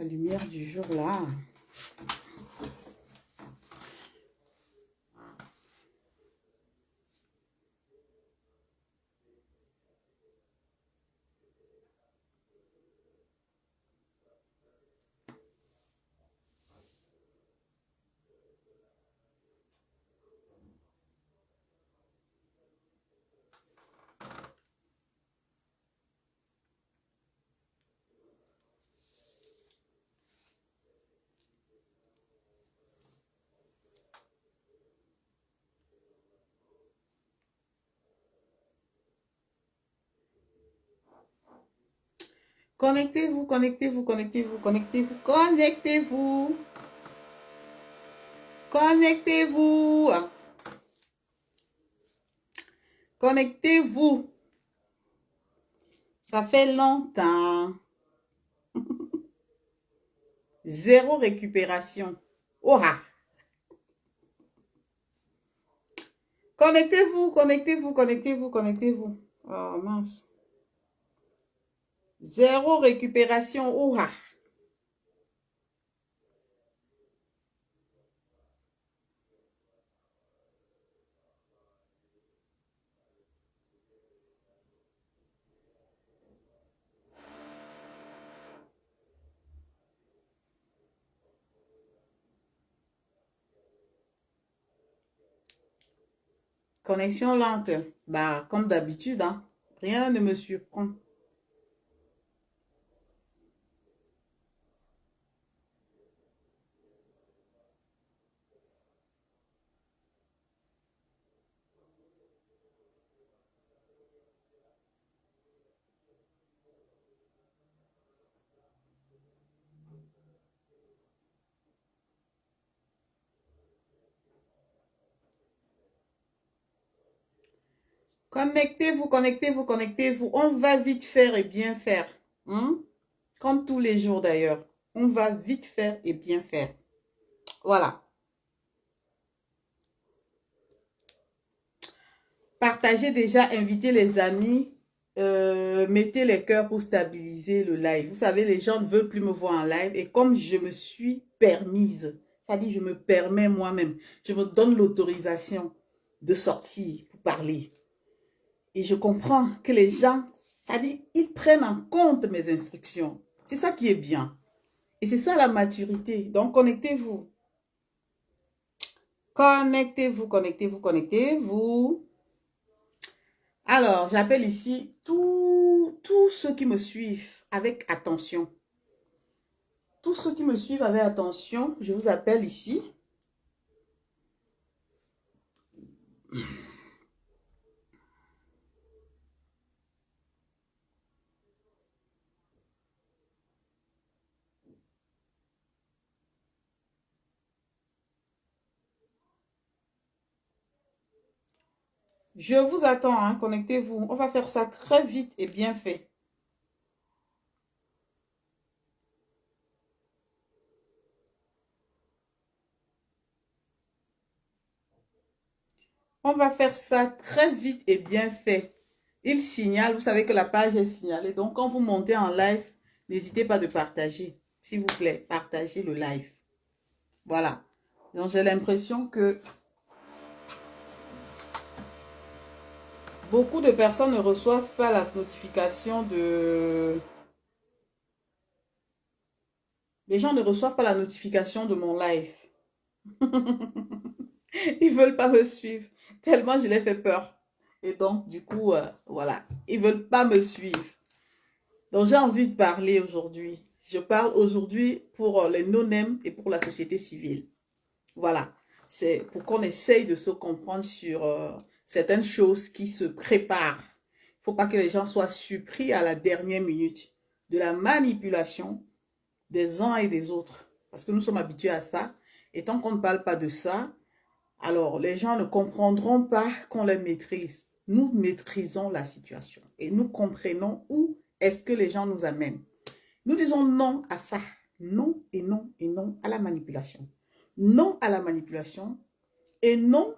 La lumière du jour là. Connectez-vous, connectez-vous, connectez-vous, connectez-vous, connectez-vous. Connectez-vous. Connectez-vous. Ça fait longtemps. Zéro récupération. Oh ah. Connectez-vous, connectez-vous, connectez-vous, connectez-vous. Oh mince. Zéro récupération. Oh ah. Connexion lente. Bah, comme d'habitude, hein. Rien ne me surprend. Connectez-vous, connectez-vous, connectez-vous. On va vite faire et bien faire. Hein? Comme tous les jours d'ailleurs. On va vite faire et bien faire. Voilà. Partagez déjà, invitez les amis. Mettez les cœurs pour stabiliser le live. Vous savez, les gens ne veulent plus me voir en live. Et comme je me suis permise, c'est-à-dire je me permets moi-même, je me donne l'autorisation de sortir pour parler. Et je comprends que les gens, c'est-à-dire, ils prennent en compte mes instructions. C'est ça qui est bien. Et c'est ça la maturité. Donc, connectez-vous. Connectez-vous, connectez-vous, connectez-vous. Alors, j'appelle ici tous ceux qui me suivent avec attention. Tous ceux qui me suivent avec attention, je vous appelle ici. Je vous attends, hein, connectez-vous. On va faire ça très vite et bien fait. On va faire ça très vite et bien fait. Il signale, vous savez que la page est signalée. Donc, quand vous montez en live, n'hésitez pas de partager. S'il vous plaît, partagez le live. Voilà. Donc, j'ai l'impression que beaucoup de personnes ne reçoivent pas la notification de... Les gens ne reçoivent pas la notification de mon live. Ils veulent pas me suivre. Tellement je les fais peur. Et donc, du coup, voilà. Ils veulent pas me suivre. Donc, j'ai envie de parler aujourd'hui. Je parle aujourd'hui pour les non-nèmes et pour la société civile. Voilà. C'est pour qu'on essaye de se comprendre sur certaines choses qui se préparent. Il ne faut pas que les gens soient surpris à la dernière minute de la manipulation des uns et des autres. Parce que nous sommes habitués à ça. Et tant qu'on ne parle pas de ça, alors les gens ne comprendront pas qu'on les maîtrise. Nous maîtrisons la situation et nous comprenons où est-ce que les gens nous amènent. Nous disons non à ça. Non et non et non à la manipulation. Non à la manipulation et non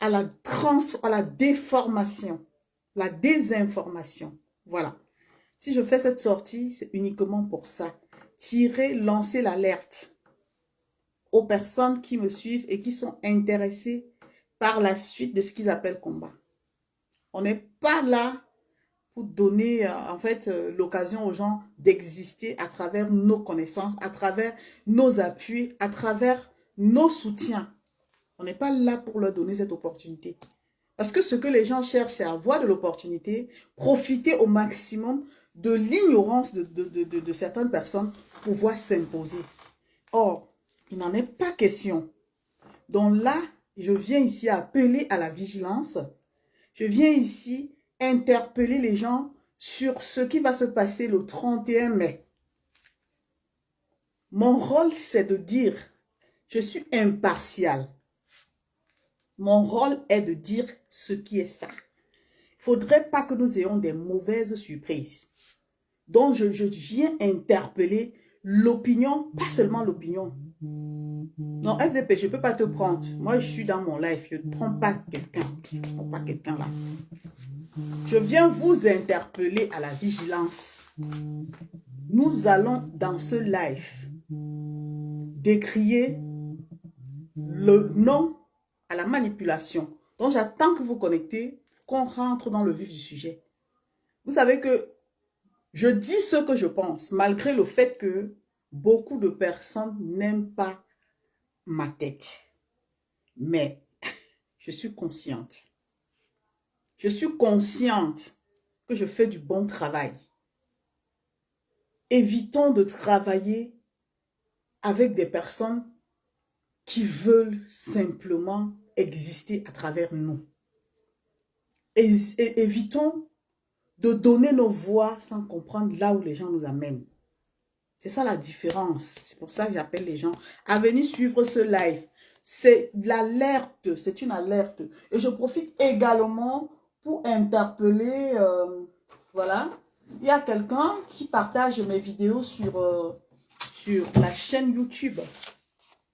à la déformation, la désinformation. Voilà. Si je fais cette sortie, c'est uniquement pour ça. Tirer, lancer l'alerte aux personnes qui me suivent et qui sont intéressées par la suite de ce qu'ils appellent combat. On n'est pas là pour donner en fait l'occasion aux gens d'exister à travers nos connaissances, à travers nos appuis, à travers nos soutiens. On n'est pas là pour leur donner cette opportunité. Parce que ce que les gens cherchent, c'est avoir de l'opportunité, profiter au maximum de l'ignorance de certaines personnes pour pouvoir s'imposer. Or, il n'en est pas question. Donc là, je viens ici appeler à la vigilance. Je viens ici interpeller les gens sur ce qui va se passer le 31 mai. Mon rôle, c'est de dire, je suis impartial. Mon rôle est de dire ce qui est ça. Il ne faudrait pas que nous ayons des mauvaises surprises. Donc, je viens interpeller l'opinion, pas seulement l'opinion. Non, FDP, je ne peux pas te prendre. Moi, je suis dans mon live. Je ne prends pas quelqu'un. Je ne prends pas quelqu'un là. Je viens vous interpeller à la vigilance. Nous allons dans ce live décrier le non à la manipulation. Donc, j'attends que vous connectez, qu'on rentre dans le vif du sujet. Vous savez que je dis ce que je pense, malgré le fait que beaucoup de personnes n'aiment pas ma tête. Mais je suis consciente. Je suis consciente que je fais du bon travail. Évitons de travailler avec des personnes qui veulent simplement exister à travers nous. Et évitons de donner nos voix sans comprendre là où les gens nous amènent. C'est ça la différence. C'est pour ça que j'appelle les gens à venir suivre ce live. C'est l'alerte, c'est une alerte. Et je profite également pour interpeller, voilà, il y a quelqu'un qui partage mes vidéos sur la chaîne YouTube.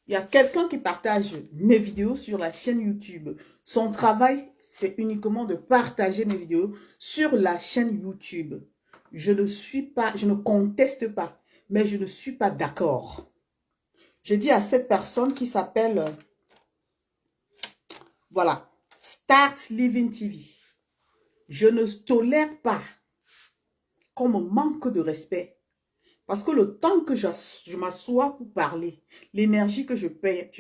Il y a quelqu'un qui partage mes vidéos sur la chaîne YouTube. Son travail, c'est uniquement de partager mes vidéos sur la chaîne YouTube. Je ne conteste pas, mais je ne suis pas d'accord. Je dis à cette personne qui s'appelle, voilà, Start Living TV. Je ne tolère pas qu'on me manque de respect. Parce que le temps que je m'assois pour parler, l'énergie que je perds,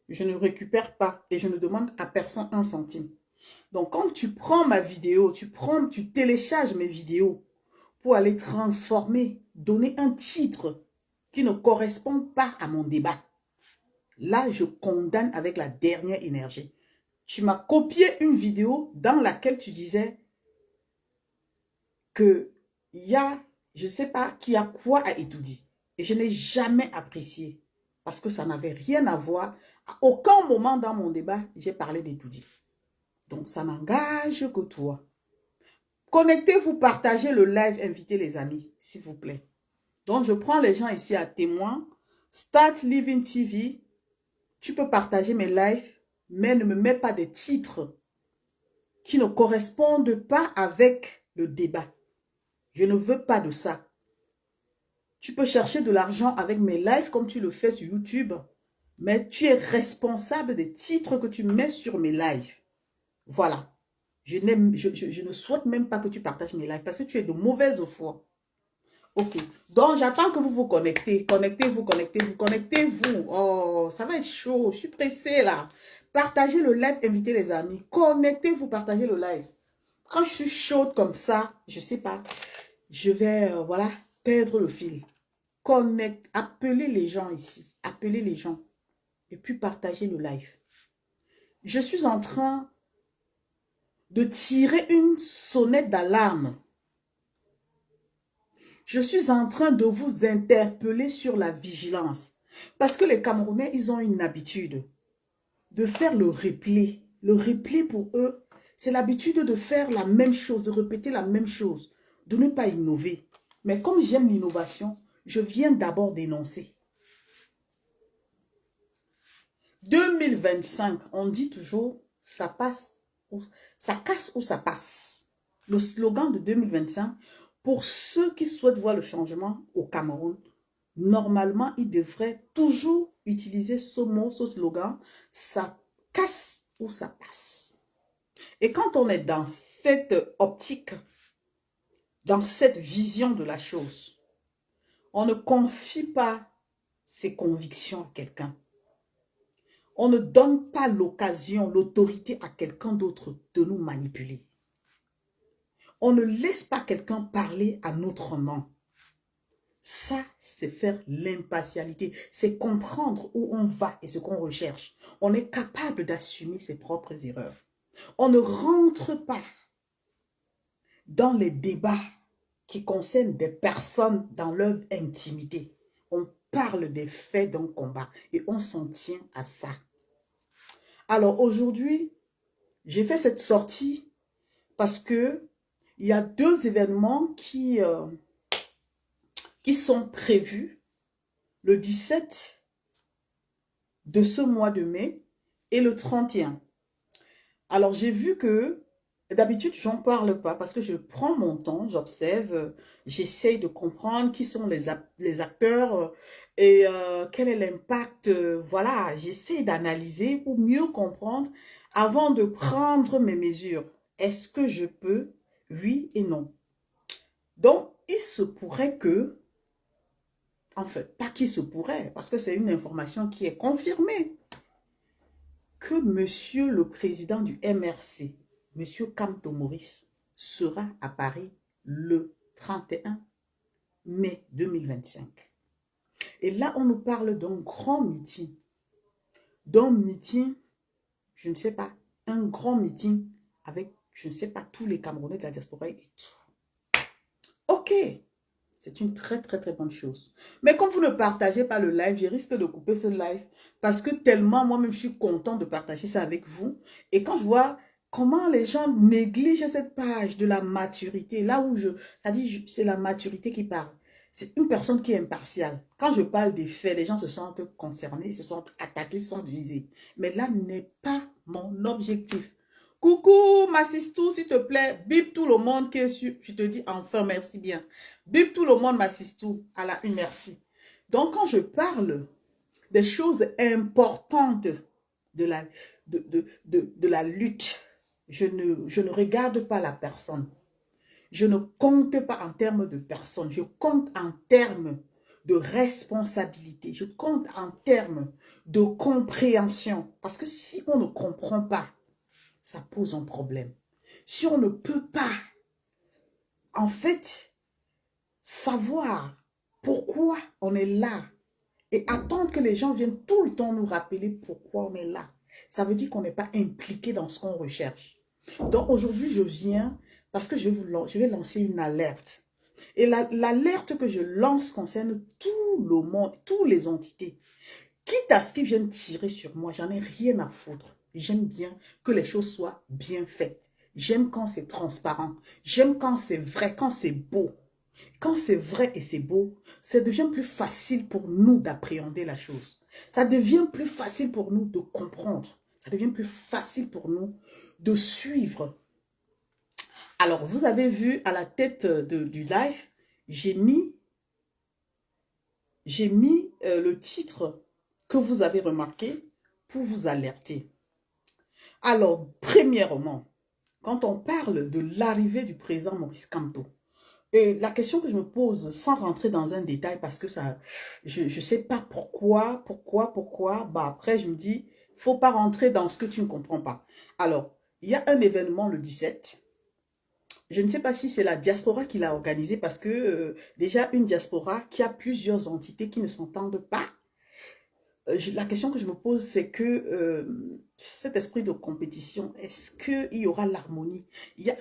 je ne récupère pas et je ne demande à personne un centime. Donc, quand tu prends ma vidéo, tu télécharges mes vidéos pour aller transformer, donner un titre qui ne correspond pas à mon débat. Là, je condamne avec la dernière énergie. Tu m'as copié une vidéo dans laquelle tu disais que il y a, je ne sais pas, qui a quoi à étudier. Et je n'ai jamais apprécié parce que ça n'avait rien à voir. À aucun moment dans mon débat, j'ai parlé d'étudier. Donc, ça n'engage que toi. Connectez-vous, partagez le live, invitez les amis, s'il vous plaît. Donc, je prends les gens ici à témoin. Start Living TV. Tu peux partager mes lives, mais ne me mets pas des titres qui ne correspondent pas avec le débat. Je ne veux pas de ça. Tu peux chercher de l'argent avec mes lives comme tu le fais sur YouTube, mais tu es responsable des titres que tu mets sur mes lives. Voilà. Je ne souhaite même pas que tu partages mes lives parce que tu es de mauvaise foi. Ok. Donc, j'attends que vous vous connectez. Connectez-vous, connectez-vous, connectez-vous. Oh, ça va être chaud. Je suis pressée là. Partagez le live, invitez les amis. Connectez-vous, partagez le live. Quand je suis chaude comme ça, je ne sais pas, je vais, voilà, perdre le fil. Appelez les gens ici. Appelez les gens. Et puis partagez le live. Je suis en train de tirer une sonnette d'alarme. Je suis en train de vous interpeller sur la vigilance. Parce que les Camerounais, ils ont une habitude de faire le replay. Le replay pour eux, c'est l'habitude de faire la même chose, de répéter la même chose, de ne pas innover. Mais comme j'aime l'innovation, je viens d'abord dénoncer. 2025, on dit toujours, ça passe, ça casse ou ça passe. Le slogan de 2025, Pour ceux qui souhaitent voir le changement au Cameroun, normalement, ils devraient toujours utiliser ce mot, ce slogan, ça casse ou ça passe. Et quand on est dans cette optique, dans cette vision de la chose, on ne confie pas ses convictions à quelqu'un. On ne donne pas l'occasion, l'autorité à quelqu'un d'autre de nous manipuler. On ne laisse pas quelqu'un parler à notre nom. Ça, c'est faire l'impartialité. C'est comprendre où on va et ce qu'on recherche. On est capable d'assumer ses propres erreurs. On ne rentre pas dans les débats qui concernent des personnes dans leur intimité. On parle des faits d'un combat et on s'en tient à ça. Alors aujourd'hui, j'ai fait cette sortie parce que il y a deux événements qui sont prévus le 17 de ce mois de mai et le 31. Alors j'ai vu que d'habitude, j'en parle pas parce que je prends mon temps, j'observe, j'essaye de comprendre qui sont les acteurs et quel est l'impact. Voilà, j'essaie d'analyser pour mieux comprendre avant de prendre mes mesures. Est-ce que je peux? Oui et non. Donc, il se pourrait que, en fait, pas qu'il se pourrait, parce que c'est une information qui est confirmée, que monsieur le président du MRC, monsieur Kamto Maurice, sera à Paris le 31 mai 2025. Et là, on nous parle d'un grand meeting. D'un meeting, je ne sais pas, un grand meeting avec, je ne sais pas, tous les Camerounais de la diaspora et tout. Ok, c'est une très très très bonne chose. Mais comme vous ne partagez pas le live, je risque de couper ce live parce que tellement moi-même je suis content de partager ça avec vous. Et quand je vois comment les gens négligent cette page de la maturité, là où c'est la maturité qui parle. C'est une personne qui est impartiale. Quand je parle des faits, les gens se sentent concernés, ils se sentent attaqués, ils se sentent visés. Mais là n'est pas mon objectif. Coucou, Massistou, s'il te plaît, bip tout le monde qui est sur. Je te dis enfin merci bien. Bip tout le monde, Massistou, à la une merci. Donc, quand je parle des choses importantes de la lutte, je ne regarde pas la personne. Je ne compte pas en termes de personne. Je compte en termes de responsabilité. Je compte en termes de compréhension. Parce que si on ne comprend pas, ça pose un problème. Si on ne peut pas, en fait, savoir pourquoi on est là et attendre que les gens viennent tout le temps nous rappeler pourquoi on est là, ça veut dire qu'on n'est pas impliqué dans ce qu'on recherche. Donc aujourd'hui, je viens parce que je vais lancer une alerte. Et l'alerte que je lance concerne tout le monde, toutes les entités. Quitte à ce qu'ils viennent tirer sur moi, j'en ai rien à foutre. J'aime bien que les choses soient bien faites. J'aime quand c'est transparent. J'aime quand c'est vrai, quand c'est beau. Quand c'est vrai et c'est beau, ça devient plus facile pour nous d'appréhender la chose. Ça devient plus facile pour nous de comprendre. Ça devient plus facile pour nous de suivre. Alors, vous avez vu à la tête du live, j'ai mis le titre que vous avez remarqué pour vous alerter. Alors, premièrement, quand on parle de l'arrivée du président Maurice Kamto, et la question que je me pose, sans rentrer dans un détail, parce que ça, je ne sais pas pourquoi, bah après je me dis, faut pas rentrer dans ce que tu ne comprends pas. Alors, il y a un événement le 17, je ne sais pas si c'est la diaspora qui l'a organisé, parce que déjà une diaspora qui a plusieurs entités qui ne s'entendent pas, la question que je me pose, c'est que cet esprit de compétition, est-ce qu'il y aura l'harmonie?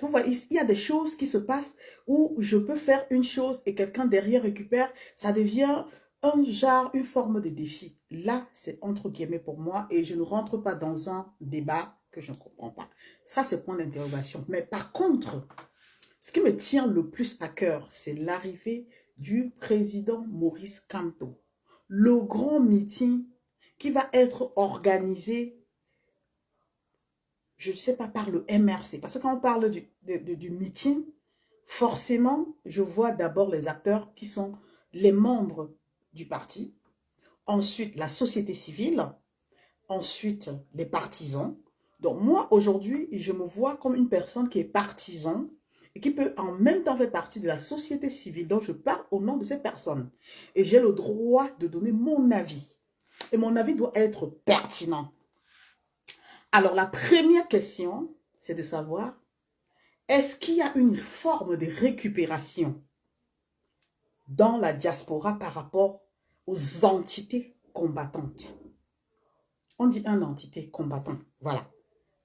Vous voyez, il y a des choses qui se passent où je peux faire une chose et quelqu'un derrière récupère, ça devient un genre, une forme de défi. Là, c'est entre guillemets pour moi et je ne rentre pas dans un débat que je ne comprends pas. Ça, c'est point d'interrogation. Mais par contre, ce qui me tient le plus à cœur, c'est l'arrivée du président Maurice Kamto. Le grand meeting qui va être organisé, je ne sais pas, par le MRC. Parce que quand on parle du meeting, il forcément, je vois d'abord les acteurs qui sont les membres du parti, ensuite la société civile, ensuite les partisans. Donc moi, aujourd'hui, je me vois comme une personne qui est partisan et qui peut en même temps faire partie de la société civile. Donc je parle au nom de ces personnes. Et j'ai le droit de donner mon avis. Et mon avis doit être pertinent. Alors la première question, c'est de savoir, est-ce qu'il y a une forme de récupération dans la diaspora par rapport aux entités combattantes? On dit une entité combattante, voilà.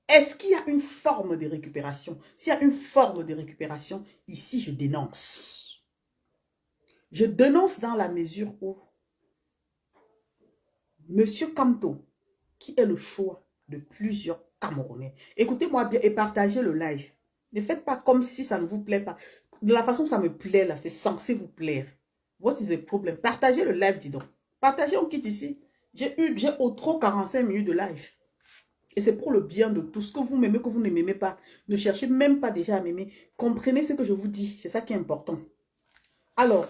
Est-ce qu'il y a une forme de récupération? S'il y a une forme de récupération, ici je dénonce. Je dénonce dans la mesure où M. Kamto, qui est le choix de plusieurs Camerounais, écoutez-moi bien et partagez le live. Ne faites pas comme si ça ne vous plaît pas. De la façon que ça me plaît là, c'est censé vous plaire. What is the problem? Partagez le live, dis donc. Partagez, on quitte ici. J'ai au trop 45 minutes de live. Et c'est pour le bien de tous. Que vous m'aimez, que vous ne m'aimez pas. Ne cherchez même pas déjà à m'aimer. Comprenez ce que je vous dis. C'est ça qui est important. Alors,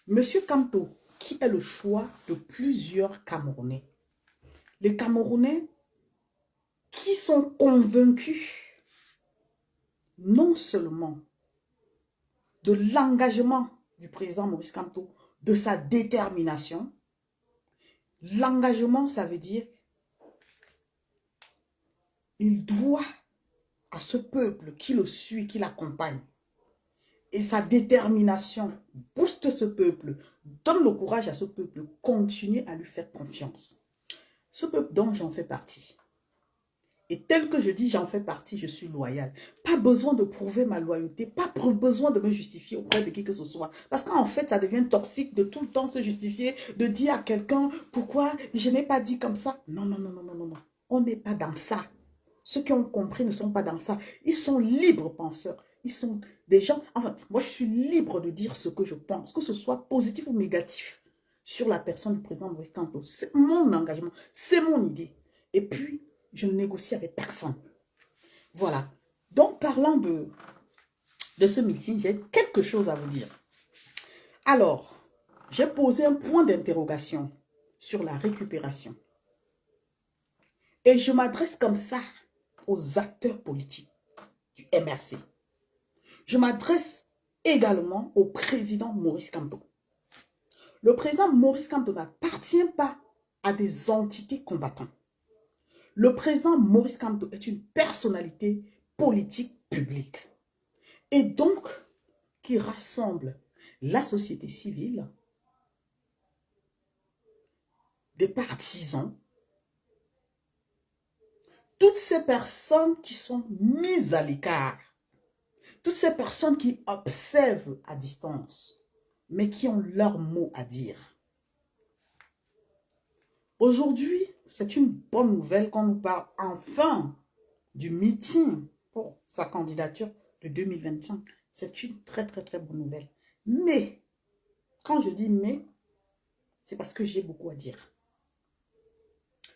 M. Kamto, qui est le choix de plusieurs Camerounais. Les Camerounais qui sont convaincus non seulement de l'engagement du président Maurice Kamto, de sa détermination. L'engagement, ça veut dire il doit à ce peuple qui le suit, qui l'accompagne. Et sa détermination booste ce peuple, donne le courage à ce peuple, continue à lui faire confiance. Ce peuple dont j'en fais partie. Et tel que je dis, j'en fais partie, je suis loyal. Pas besoin de prouver ma loyauté, pas besoin de me justifier auprès de qui que ce soit. Parce qu'en fait, ça devient toxique de tout le temps se justifier, de dire à quelqu'un, pourquoi je n'ai pas dit comme ça. Non, non, non, non, non, non, non. On n'est pas dans ça. Ceux qui ont compris ne sont pas dans ça. Ils sont libres penseurs. Ils sont des gens... Enfin, moi, je suis libre de dire ce que je pense, que ce soit positif ou négatif sur la personne du président Maurice Kamto. C'est mon engagement, c'est mon idée. Et puis, je ne négocie avec personne. Voilà. Donc, parlant de ce meeting, j'ai quelque chose à vous dire. Alors, j'ai posé un point d'interrogation sur la récupération. Et je m'adresse comme ça aux acteurs politiques du MRC. Je m'adresse également au président Maurice Kamto. Le président Maurice Kamto n'appartient pas à des entités combattantes. Le président Maurice Kamto est une personnalité politique publique. Et donc, qui rassemble la société civile, des partisans, toutes ces personnes qui sont mises à l'écart, toutes ces personnes qui observent à distance, mais qui ont leur mot à dire. Aujourd'hui, c'est une bonne nouvelle qu'on nous parle enfin du meeting pour sa candidature de 2025. C'est une très, très, très bonne nouvelle. Mais, quand je dis mais, c'est parce que j'ai beaucoup à dire.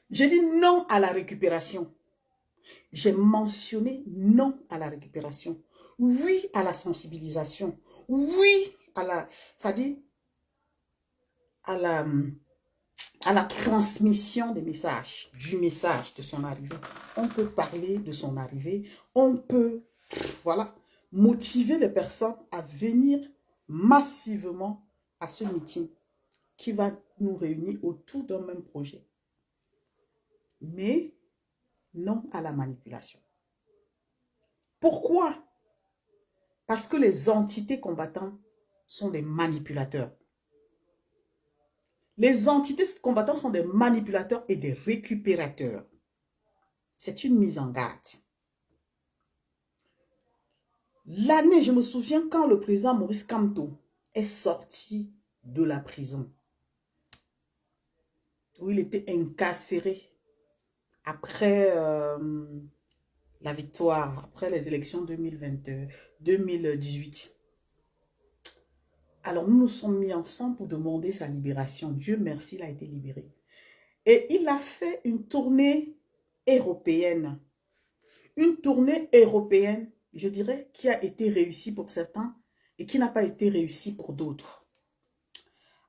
J'ai dit non à la récupération. J'ai mentionné non à la récupération. Oui à la sensibilisation. Oui à la, c'est-à-dire à la transmission des messages, du message de son arrivée. On peut parler de son arrivée. On peut, voilà, motiver les personnes à venir massivement à ce meeting qui va nous réunir autour d'un même projet. Mais non à la manipulation. Pourquoi? Parce que les entités combattantes sont des manipulateurs. Les entités combattantes sont des manipulateurs et des récupérateurs. C'est une mise en garde. L'année, je me souviens quand le président Maurice Kamto est sorti de la prison, où il était incarcéré après la victoire, après les élections 2018. Alors, nous nous sommes mis ensemble pour demander sa libération. Dieu merci, il a été libéré. Et il a fait une tournée européenne. Une tournée européenne, je dirais, qui a été réussie pour certains, et qui n'a pas été réussi pour d'autres.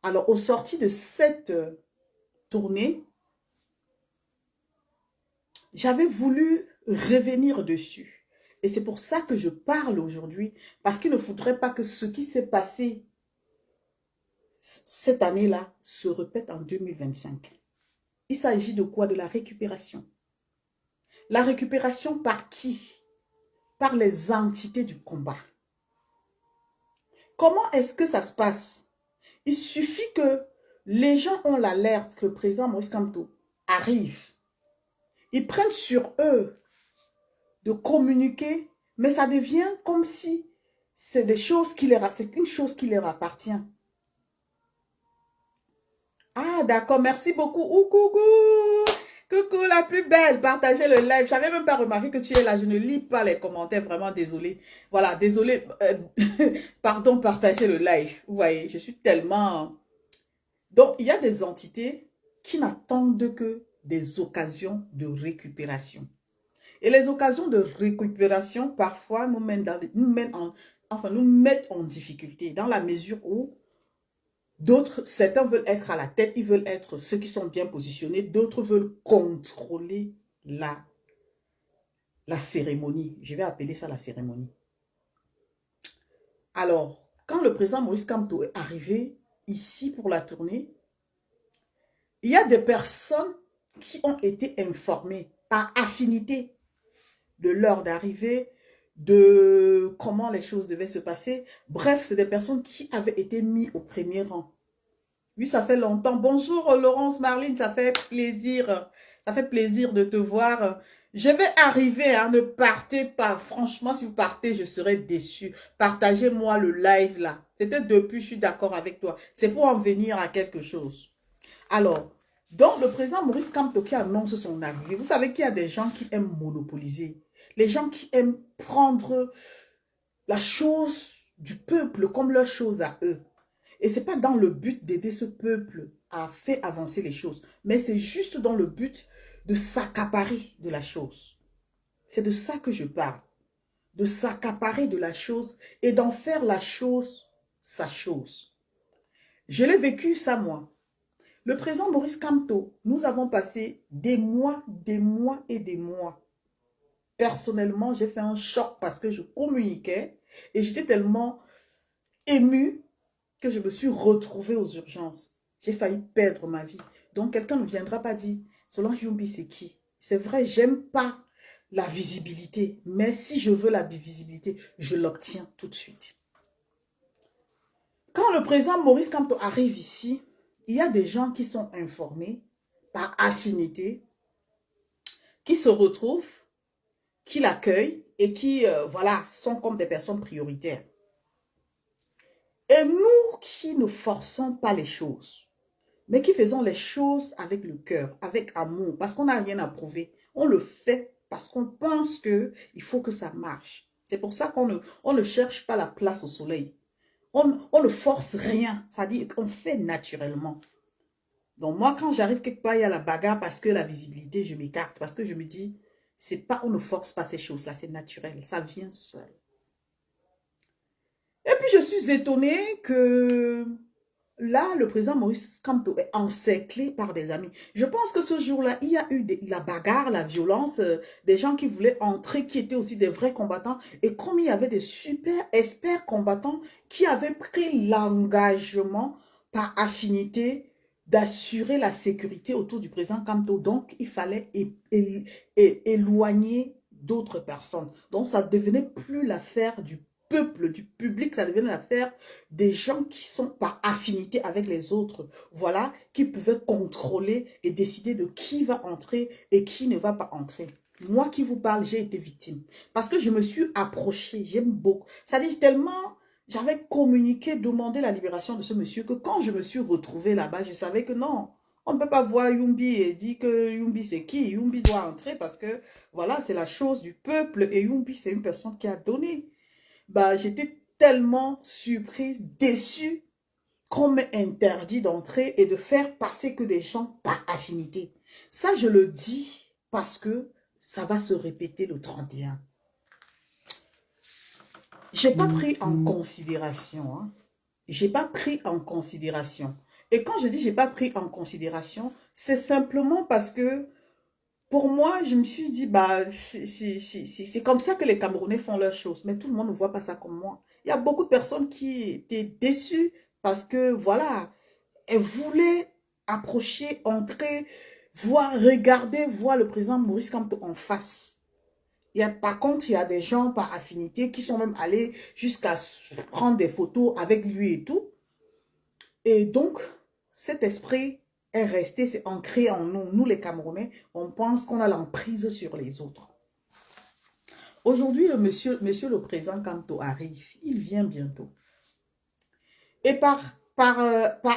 Alors, au sorti de cette tournée, j'avais voulu revenir dessus. Et c'est pour ça que je parle aujourd'hui, parce qu'il ne faudrait pas que ce qui s'est passé cette année-là se répète en 2025. Il s'agit de quoi? De la récupération. La récupération par qui? Par les entités du combat. Comment est-ce que ça se passe? Il suffit que les gens ont l'alerte que le président Maurice Kamto arrive. Ils prennent sur eux de communiquer, mais ça devient comme si c'est des choses c'est une chose qui leur appartient. Ah, d'accord, merci beaucoup. Coucou, coucou la plus belle, partagez le live. Je n'avais même pas remarqué que tu es là, je ne lis pas les commentaires, vraiment désolé. Voilà, désolé, pardon, partagez le live. Vous voyez, je suis tellement... Donc, il y a des entités qui n'attendent que des occasions de récupération. Et les occasions de récupération, parfois, nous mettent en difficulté, dans la mesure où d'autres, certains veulent être à la tête, ils veulent être ceux qui sont bien positionnés, d'autres veulent contrôler la cérémonie. Je vais appeler ça la cérémonie. Alors, quand le président Maurice Kamto est arrivé ici pour la tournée, il y a des personnes qui ont été informées par affinité de l'heure d'arrivée, de comment les choses devaient se passer. Bref, c'est des personnes qui avaient été mises au premier rang. Oui, ça fait longtemps. Bonjour Laurence Marline, ça fait plaisir. Ça fait plaisir de te voir. Je vais arriver, hein, ne partez pas. Franchement, si vous partez, je serai déçue. Partagez-moi le live là. C'était depuis, je suis d'accord avec toi. C'est pour en venir à quelque chose. Alors, donc le président Maurice Kamto qui annonce son arrivée. Vous savez qu'il y a des gens qui aiment monopoliser. Les gens qui aiment prendre la chose du peuple comme leur chose à eux. Et ce n'est pas dans le but d'aider ce peuple à faire avancer les choses, mais c'est juste dans le but de s'accaparer de la chose. C'est de ça que je parle. De s'accaparer de la chose et d'en faire la chose sa chose. Je l'ai vécu ça moi. Le président Maurice Kamto, nous avons passé des mois et des mois. Personnellement, j'ai fait un choc parce que je communiquais et j'étais tellement émue que je me suis retrouvée aux urgences. J'ai failli perdre ma vie. Donc, quelqu'un ne viendra pas dire, Solange Youmbi, c'est qui? C'est vrai, j'aime pas la visibilité. Mais si je veux la visibilité, je l'obtiens tout de suite. Quand le président Maurice Kamto arrive ici, il y a des gens qui sont informés par affinité, qui se retrouvent, qui l'accueillent et qui, voilà, sont comme des personnes prioritaires. Et nous qui ne forçons pas les choses, mais qui faisons les choses avec le cœur, avec amour, parce qu'on n'a rien à prouver. On le fait parce qu'on pense qu'il faut que ça marche. C'est pour ça qu'on ne cherche pas la place au soleil. On ne force rien, c'est-à-dire qu'on fait naturellement. Donc moi, quand j'arrive quelque part, il y a la bagarre parce que la visibilité, je m'écarte. Parce que je me dis, c'est pas, on ne force pas ces choses-là, c'est naturel, ça vient seul. Et puis je suis étonnée que là, le président Maurice Kamto est encerclé par des amis. Je pense que ce jour-là, il y a eu la bagarre, la violence, des gens qui voulaient entrer, qui étaient aussi des vrais combattants. Et comme il y avait des super experts combattants qui avaient pris l'engagement par affinité d'assurer la sécurité autour du président Kamto. Donc, il fallait éloigner d'autres personnes. Donc, ça ne devenait plus l'affaire du peuple, du public, ça devenait l'affaire des gens qui sont par affinité avec les autres, voilà, qui pouvaient contrôler et décider de qui va entrer et qui ne va pas entrer. Moi qui vous parle, j'ai été victime. Parce que je me suis approchée, j'aime beaucoup. Ça dit tellement, j'avais communiqué, demandé la libération de ce monsieur que quand je me suis retrouvée là-bas, je savais que non, on ne peut pas voir Youmbi et dire que Youmbi c'est qui. Youmbi doit entrer parce que, voilà, c'est la chose du peuple et Youmbi c'est une personne qui a donné. Bah, j'étais tellement surprise, déçue qu'on m'ait interdit d'entrer et de faire passer que des gens par affinité. Ça, je le dis parce que ça va se répéter le 31. j'ai pas pris en considération, hein. J'ai pas pris en considération. Et quand je dis j'ai pas pris en considération, c'est simplement parce que pour moi, je me suis dit, bah, c'est comme ça que les Camerounais font leurs choses. Mais tout le monde ne voit pas ça comme moi. Il y a beaucoup de personnes qui étaient déçues parce que, voilà, elles voulaient approcher, entrer, voir, regarder, voir le président Maurice Kamto en face. Par contre, il y a des gens par affinité qui sont même allés jusqu'à prendre des photos avec lui et tout. Et donc, cet esprit est resté, c'est ancré en nous. Nous, les Camerounais, on pense qu'on a l'emprise sur les autres. Aujourd'hui, monsieur le président Kamto arrive. Il vient bientôt. Et par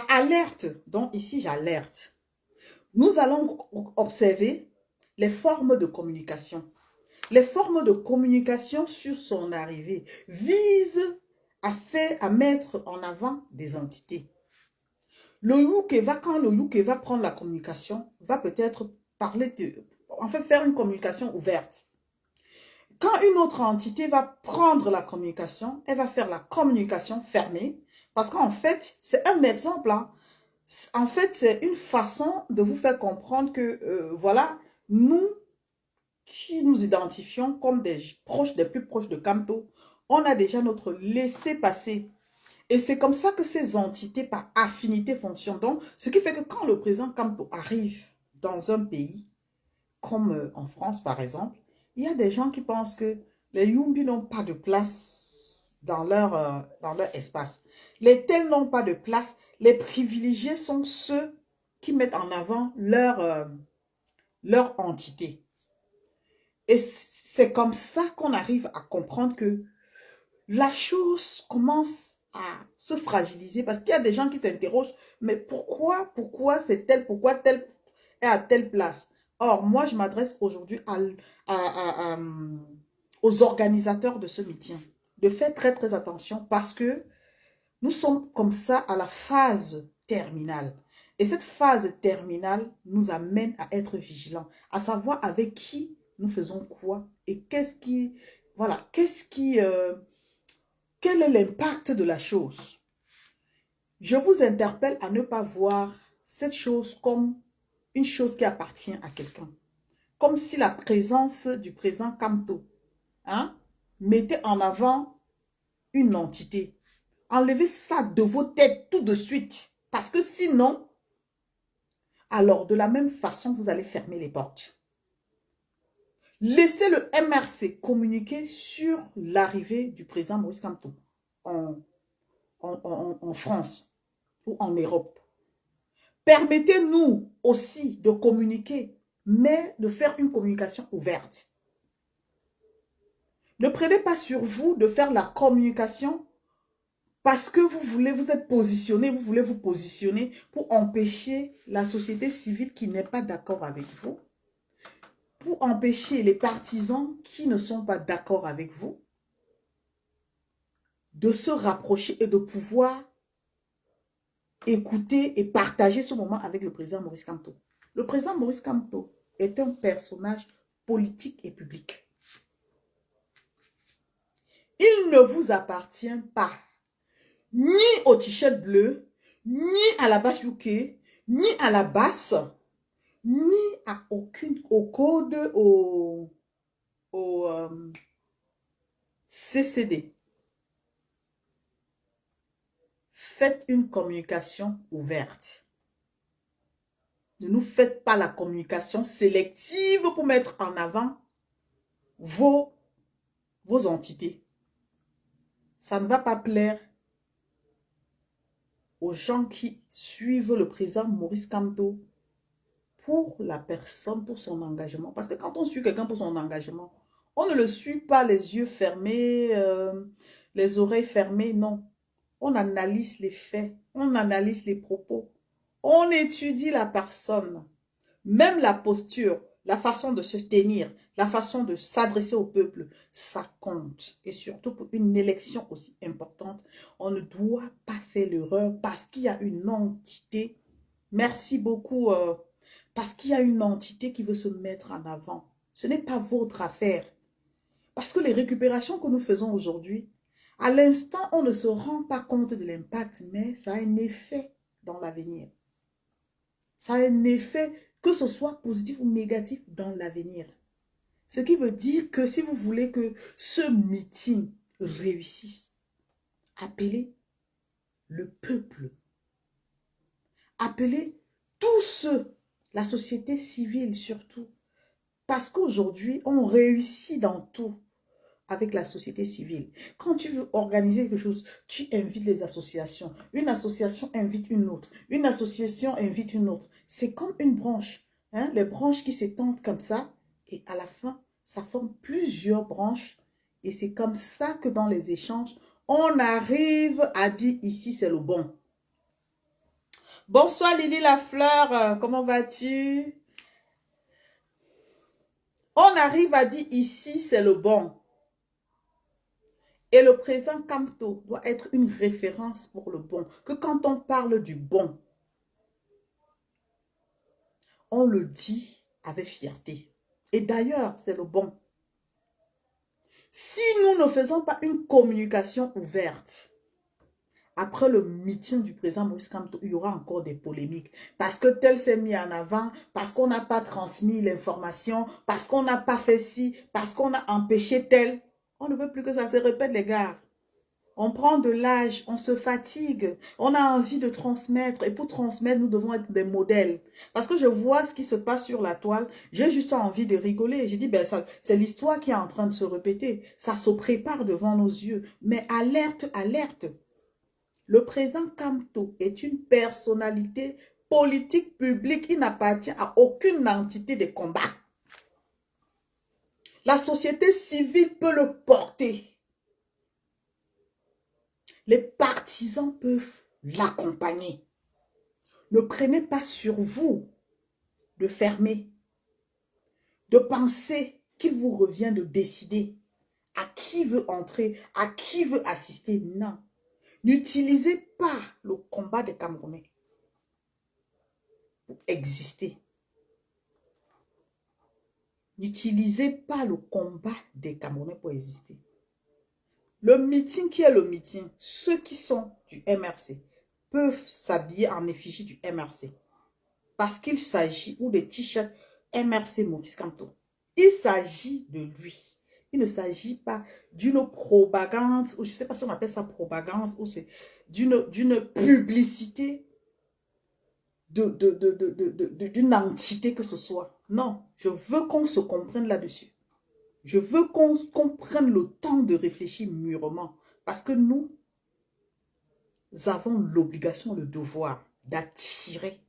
alerte, donc ici j'alerte, nous allons observer les formes de communication. Les formes de communication sur son arrivée visent à mettre en avant des entités. Quand le Youké va prendre la communication, va peut-être faire une communication ouverte. Quand une autre entité va prendre la communication, elle va faire la communication fermée, parce qu'en fait, c'est un exemple, hein. En fait, c'est une façon de vous faire comprendre que, voilà, nous qui nous identifions comme des plus proches de Kamto, on a déjà notre laissez-passer. Et c'est comme ça que ces entités par affinité fonctionnent. Donc, ce qui fait que quand le président Kamto arrive dans un pays, comme en France par exemple, il y a des gens qui pensent que les Yumbi n'ont pas de place dans leur espace. Les tels n'ont pas de place. Les privilégiés sont ceux qui mettent en avant leur entité. Et c'est comme ça qu'on arrive à comprendre que la chose commence à se fragiliser parce qu'il y a des gens qui s'interrogent, mais pourquoi c'est tel, pourquoi tel est à telle place? Or, moi, je m'adresse aujourd'hui aux organisateurs de ce meeting de faire très, très attention parce que nous sommes comme ça à la phase terminale. Et cette phase terminale nous amène à être vigilants, à savoir avec qui nous faisons quoi et voilà, quel est l'impact de la chose. Je vous interpelle à ne pas voir cette chose comme une chose qui appartient à quelqu'un. Comme si la présence du président Kamto mettait en avant une entité. Enlevez ça de vos têtes tout de suite. Parce que sinon, alors de la même façon, vous allez fermer les portes. Laissez le MRC communiquer sur l'arrivée du président Maurice Kamto en France ou en Europe. Permettez-nous aussi de communiquer, mais de faire une communication ouverte. Ne prenez pas sur vous de faire la communication parce que vous êtes positionné, vous voulez vous positionner pour empêcher la société civile qui n'est pas d'accord avec vous, pour empêcher les partisans qui ne sont pas d'accord avec vous de se rapprocher et de pouvoir écouter et partager ce moment avec le président Maurice Kamto. Le président Maurice Kamto est un personnage politique et public. Il ne vous appartient pas, ni au t-shirt bleu, ni à la basse UK, ni à la basse, ni à au code, au CCD. Faites une communication ouverte. Ne nous faites pas la communication sélective pour mettre en avant vos entités. Ça ne va pas plaire aux gens qui suivent le président Maurice Kamto pour la personne, pour son engagement. Parce que quand on suit quelqu'un pour son engagement, on ne le suit pas les yeux fermés, les oreilles fermées, non. On analyse les faits, on analyse les propos, on étudie la personne, même la posture, la façon de se tenir, la façon de s'adresser au peuple, ça compte. Et surtout pour une élection aussi importante, on ne doit pas faire l'erreur parce qu'il y a une entité. Merci beaucoup. Parce qu'il y a une entité qui veut se mettre en avant. Ce n'est pas votre affaire. Parce que les récupérations que nous faisons aujourd'hui, À l'instant, on ne se rend pas compte de l'impact, mais ça a un effet dans l'avenir. Ça a un effet, que ce soit positif ou négatif, dans l'avenir. Ce qui veut dire que si vous voulez que ce meeting réussisse, appelez le peuple. Appelez tous ceux, la société civile surtout. Parce qu'aujourd'hui, on réussit dans tout avec la société civile. Quand tu veux organiser quelque chose, tu invites les associations. Une association invite une autre. Une association invite une autre. C'est comme une branche. Hein? Les branches qui s'étendent comme ça. Et à la fin, ça forme plusieurs branches. Et c'est comme ça que dans les échanges, on arrive à dire ici, c'est le bon. Bonsoir Lily Lafleur, comment vas-tu? On arrive à dire ici, c'est le bon. Et le président Kamto doit être une référence pour le bon. Que quand on parle du bon, on le dit avec fierté. Et d'ailleurs, c'est le bon. Si nous ne faisons pas une communication ouverte, après le meeting du président Maurice Kamto, il y aura encore des polémiques. Parce que tel s'est mis en avant, parce qu'on n'a pas transmis l'information, parce qu'on n'a pas fait ci, parce qu'on a empêché tel. On ne veut plus que ça se répète, les gars. On prend de l'âge, on se fatigue, on a envie de transmettre. Et pour transmettre, nous devons être des modèles. Parce que je vois ce qui se passe sur la toile, j'ai juste envie de rigoler. J'ai dit, ben, c'est l'histoire qui est en train de se répéter. Ça se prépare devant nos yeux. Mais alerte, alerte. Le président Kamto est une personnalité politique publique. Il n'appartient à aucune entité de combat. La société civile peut le porter. Les partisans peuvent l'accompagner. Ne prenez pas sur vous de fermer, de penser qu'il vous revient de décider à qui veut entrer, à qui veut assister. Non. N'utilisez pas le combat des Camerounais pour exister. N'utilisez pas le combat des Camerounais pour exister. Le meeting qui est le meeting, ceux qui sont du MRC peuvent s'habiller en effigie du MRC. Parce qu'il s'agit, ou des t-shirts MRC Maurice Kamto. Il s'agit de lui. Il ne s'agit pas d'une propagande, ou je ne sais pas si on appelle ça propagande, ou c'est d'une publicité d'une entité que ce soit. Non, je veux qu'on se comprenne là-dessus. Je veux qu'on prenne le temps de réfléchir mûrement. Parce que nous avons l'obligation, le devoir d'attirer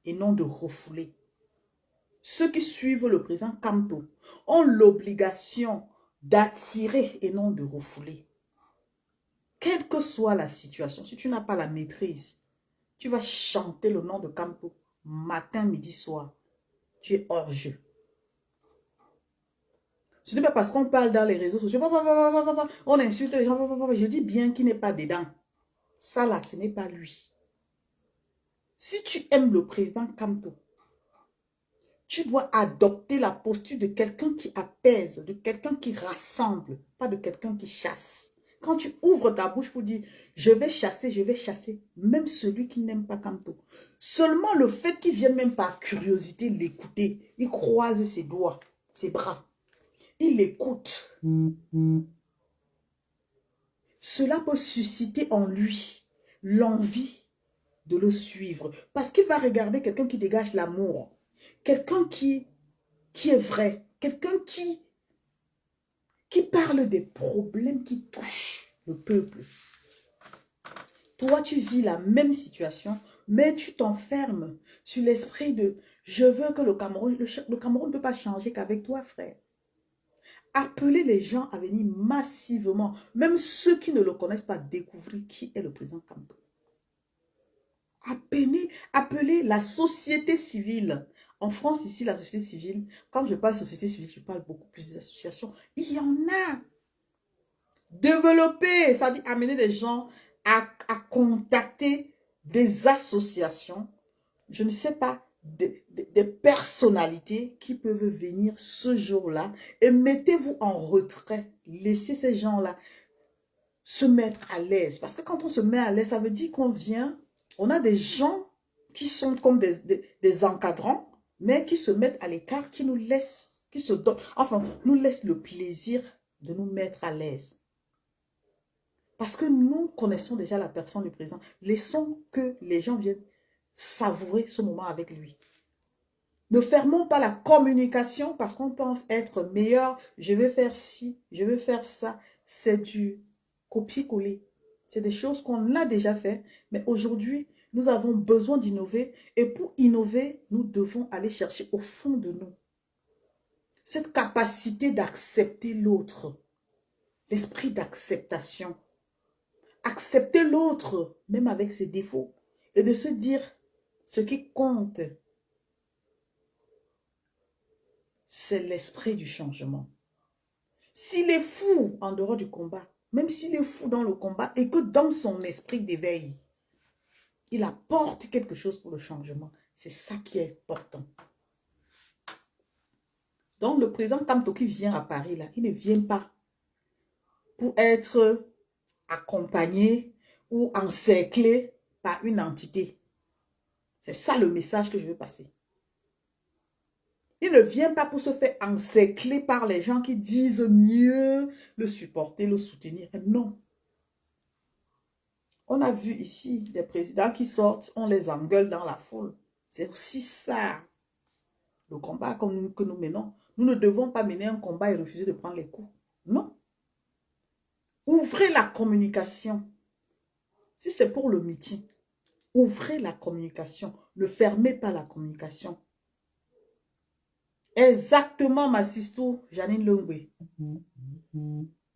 et non de refouler. Ceux qui suivent le président Kamto ont l'obligation d'attirer et non de refouler. Quelle que soit la situation, si tu n'as pas la maîtrise, tu vas chanter le nom de Kamto matin, midi, soir. Tu es hors jeu. Ce n'est pas parce qu'on parle dans les réseaux sociaux, on insulte les gens, je dis bien qu'il n'est pas dedans. Ça là, ce n'est pas lui. Si tu aimes le président Kamto, tu dois adopter la posture de quelqu'un qui apaise, de quelqu'un qui rassemble, pas de quelqu'un qui chasse. Quand tu ouvres ta bouche pour dire, je vais chasser, même celui qui n'aime pas Kamto. Seulement le fait qu'il vienne même par curiosité l'écouter, il croise ses doigts, ses bras. Il écoute. Cela peut susciter en lui l'envie de le suivre. Parce qu'il va regarder quelqu'un qui dégage l'amour. Quelqu'un qui est vrai. Quelqu'un qui parle des problèmes qui touchent le peuple. Toi, tu vis la même situation, mais tu t'enfermes sur l'esprit de « je veux que le Cameroun ne peut pas changer qu'avec toi, frère ». Appelez les gens à venir massivement, même ceux qui ne le connaissent pas, découvrir qui est le président Kamto. Appelez la société civile. En France, ici, la société civile, quand je parle de société civile, je parle beaucoup plus des associations. Il y en a. Développer, ça dit amener des gens à contacter des associations, je ne sais pas, des personnalités qui peuvent venir ce jour-là et mettez-vous en retrait. Laissez ces gens-là. se mettre à l'aise. Parce que quand on se met à l'aise, ça veut dire qu'on vient, on a des gens qui sont comme des encadrants, mais qui se mettent à l'écart, qui nous laissent, qui se donnent, enfin, nous laissent le plaisir de nous mettre à l'aise. Parce que nous connaissons déjà la personne du président. Laissons que les gens viennent savourer ce moment avec lui. Ne fermons pas la communication parce qu'on pense être meilleur. Je vais faire ci, je vais faire ça. C'est du copier-coller. C'est des choses qu'on a déjà fait. Mais aujourd'hui, nous avons besoin d'innover. Et pour innover, nous devons aller chercher au fond de nous cette capacité d'accepter l'autre. L'esprit d'acceptation. Accepter l'autre, même avec ses défauts. Et de se dire ce qui compte. C'est l'esprit du changement. S'il est fou en dehors du combat, même s'il est fou dans le combat et que dans son esprit d'éveil, il apporte quelque chose pour le changement, c'est ça qui est important. Donc le président Kamto qui vient à Paris, là, il ne vient pas pour être accompagné ou encerclé par une entité. C'est ça le message que je veux passer. Il ne vient pas pour se faire encercler par les gens qui disent mieux le supporter, le soutenir. Non. On a vu ici des présidents qui sortent, on les engueule dans la foule. C'est aussi ça, le combat que nous menons. Nous ne devons pas mener un combat et refuser de prendre les coups. Non. Ouvrez la communication. Si c'est pour le meeting, ouvrez la communication. Ne fermez pas la communication. Exactement, ma sister Janine Lungwe.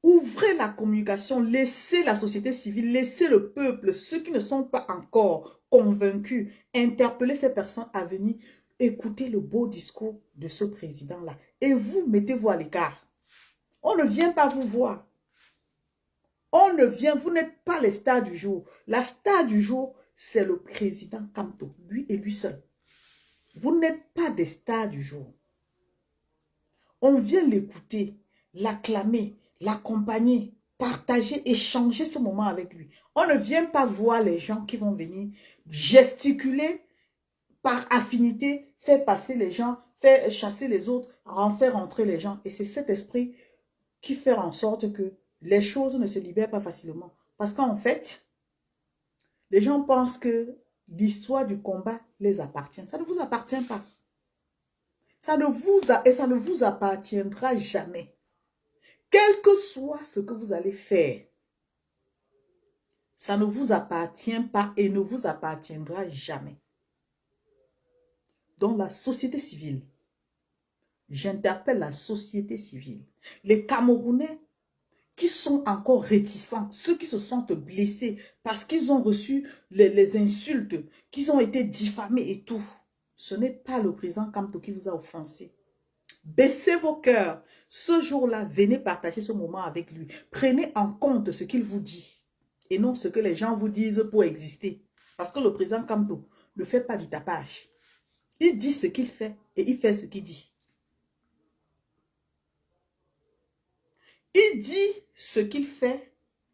Ouvrez la communication, laissez la société civile, laissez le peuple, ceux qui ne sont pas encore convaincus, interpeller ces personnes à venir écouter le beau discours de ce président-là. Et vous, mettez-vous à l'écart. On ne vient pas vous voir. On ne vient, vous n'êtes pas les stars du jour. La star du jour, c'est le président Kamto, lui et lui seul. Vous n'êtes pas des stars du jour. On vient l'écouter, l'acclamer, l'accompagner, partager, échanger ce moment avec lui. On ne vient pas voir les gens qui vont venir gesticuler par affinité, faire passer les gens, faire chasser les autres, faire rentrer les gens. Et c'est cet esprit qui fait en sorte que les choses ne se libèrent pas facilement. Parce qu'en fait, les gens pensent que l'histoire du combat les appartient. Ça ne vous appartient pas. Ça ne vous appartiendra jamais. Quel que soit ce que vous allez faire, ça ne vous appartient pas et ne vous appartiendra jamais. Donc la société civile, j'interpelle la société civile, les Camerounais qui sont encore réticents, ceux qui se sentent blessés parce qu'ils ont reçu les insultes, qu'ils ont été diffamés et tout. Ce n'est pas le président Kamto qui vous a offensé. Baissez vos cœurs. Ce jour-là, venez partager ce moment avec lui. Prenez en compte ce qu'il vous dit et non ce que les gens vous disent pour exister. Parce que le président Kamto ne fait pas du tapage. Il dit ce qu'il fait et il fait ce qu'il dit. Il dit ce qu'il fait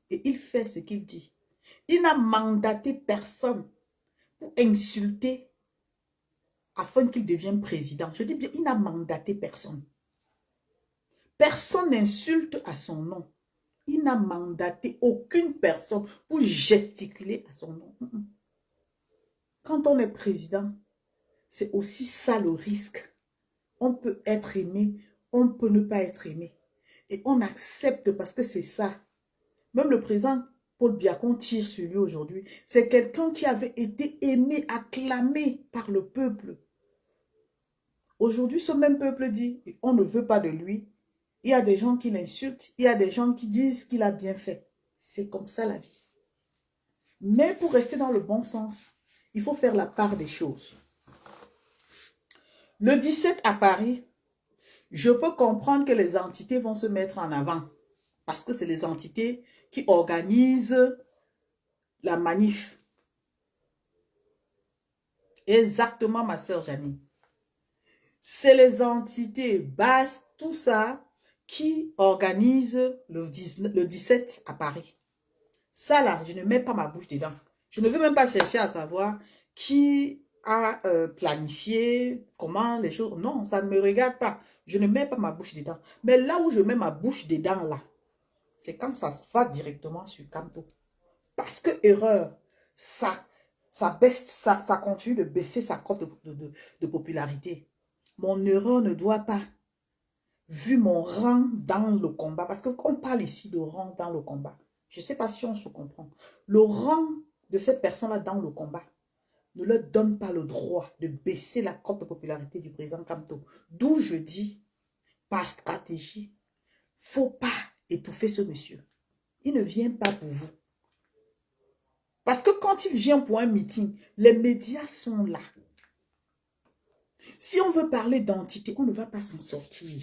et il fait ce qu'il dit. Il n'a mandaté personne pour insulter afin qu'il devienne président. Je dis bien, il n'a mandaté personne. Personne n'insulte à son nom. Il n'a mandaté aucune personne pour gesticuler à son nom. Quand on est président, c'est aussi ça le risque. On peut être aimé, on peut ne pas être aimé. Et on accepte parce que c'est ça. Même le président Paul Biya qu'on tire sur lui aujourd'hui, c'est quelqu'un qui avait été aimé, acclamé par le peuple. Aujourd'hui, ce même peuple dit, on ne veut pas de lui. Il y a des gens qui l'insultent, il y a des gens qui disent qu'il a bien fait. C'est comme ça la vie. Mais pour rester dans le bon sens, il faut faire la part des choses. Le 17 à Paris, je peux comprendre que les entités vont se mettre en avant. Parce que c'est les entités qui organisent la manif. Exactement, ma sœur Janine. C'est les entités basses, tout ça, qui organisent le 17 à Paris. Ça là, je ne mets pas ma bouche dedans. Je ne veux même pas chercher à savoir qui a planifié, comment les choses. Non, ça ne me regarde pas. Je ne mets pas ma bouche dedans. Mais là où je mets ma bouche dedans, là, c'est quand ça va directement sur Camto. Parce que erreur, ça baisse, ça continue de baisser sa cote de popularité. Mon erreur ne doit pas, vu mon rang dans le combat, parce qu'on parle ici de rang dans le combat. Je ne sais pas si on se comprend. Le rang de cette personne-là dans le combat ne leur donne pas le droit de baisser la cote de popularité du président Camto. D'où je dis, par stratégie, il ne faut pas étouffer ce monsieur. Il ne vient pas pour vous. Parce que quand il vient pour un meeting, les médias sont là. Si on veut parler d'entité, on ne va pas s'en sortir.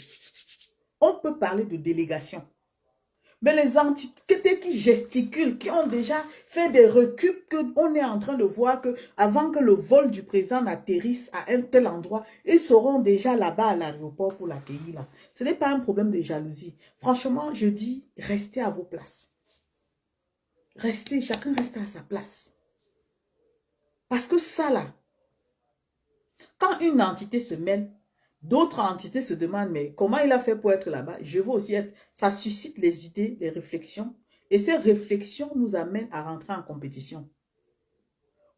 On peut parler de délégation. Mais les entités qui gesticulent, qui ont déjà fait des reculs, qu'on est en train de voir que avant que le vol du président n'atterrisse à un tel endroit, ils seront déjà là-bas à l'aéroport pour l'accueillir. Ce n'est pas un problème de jalousie. Franchement, je dis, restez à vos places. Restez, chacun reste à sa place. Parce que ça là, quand une entité se mêle, d'autres entités se demandent, mais comment il a fait pour être là-bas? Je veux aussi être. Ça suscite les idées, les réflexions. Et ces réflexions nous amènent à rentrer en compétition.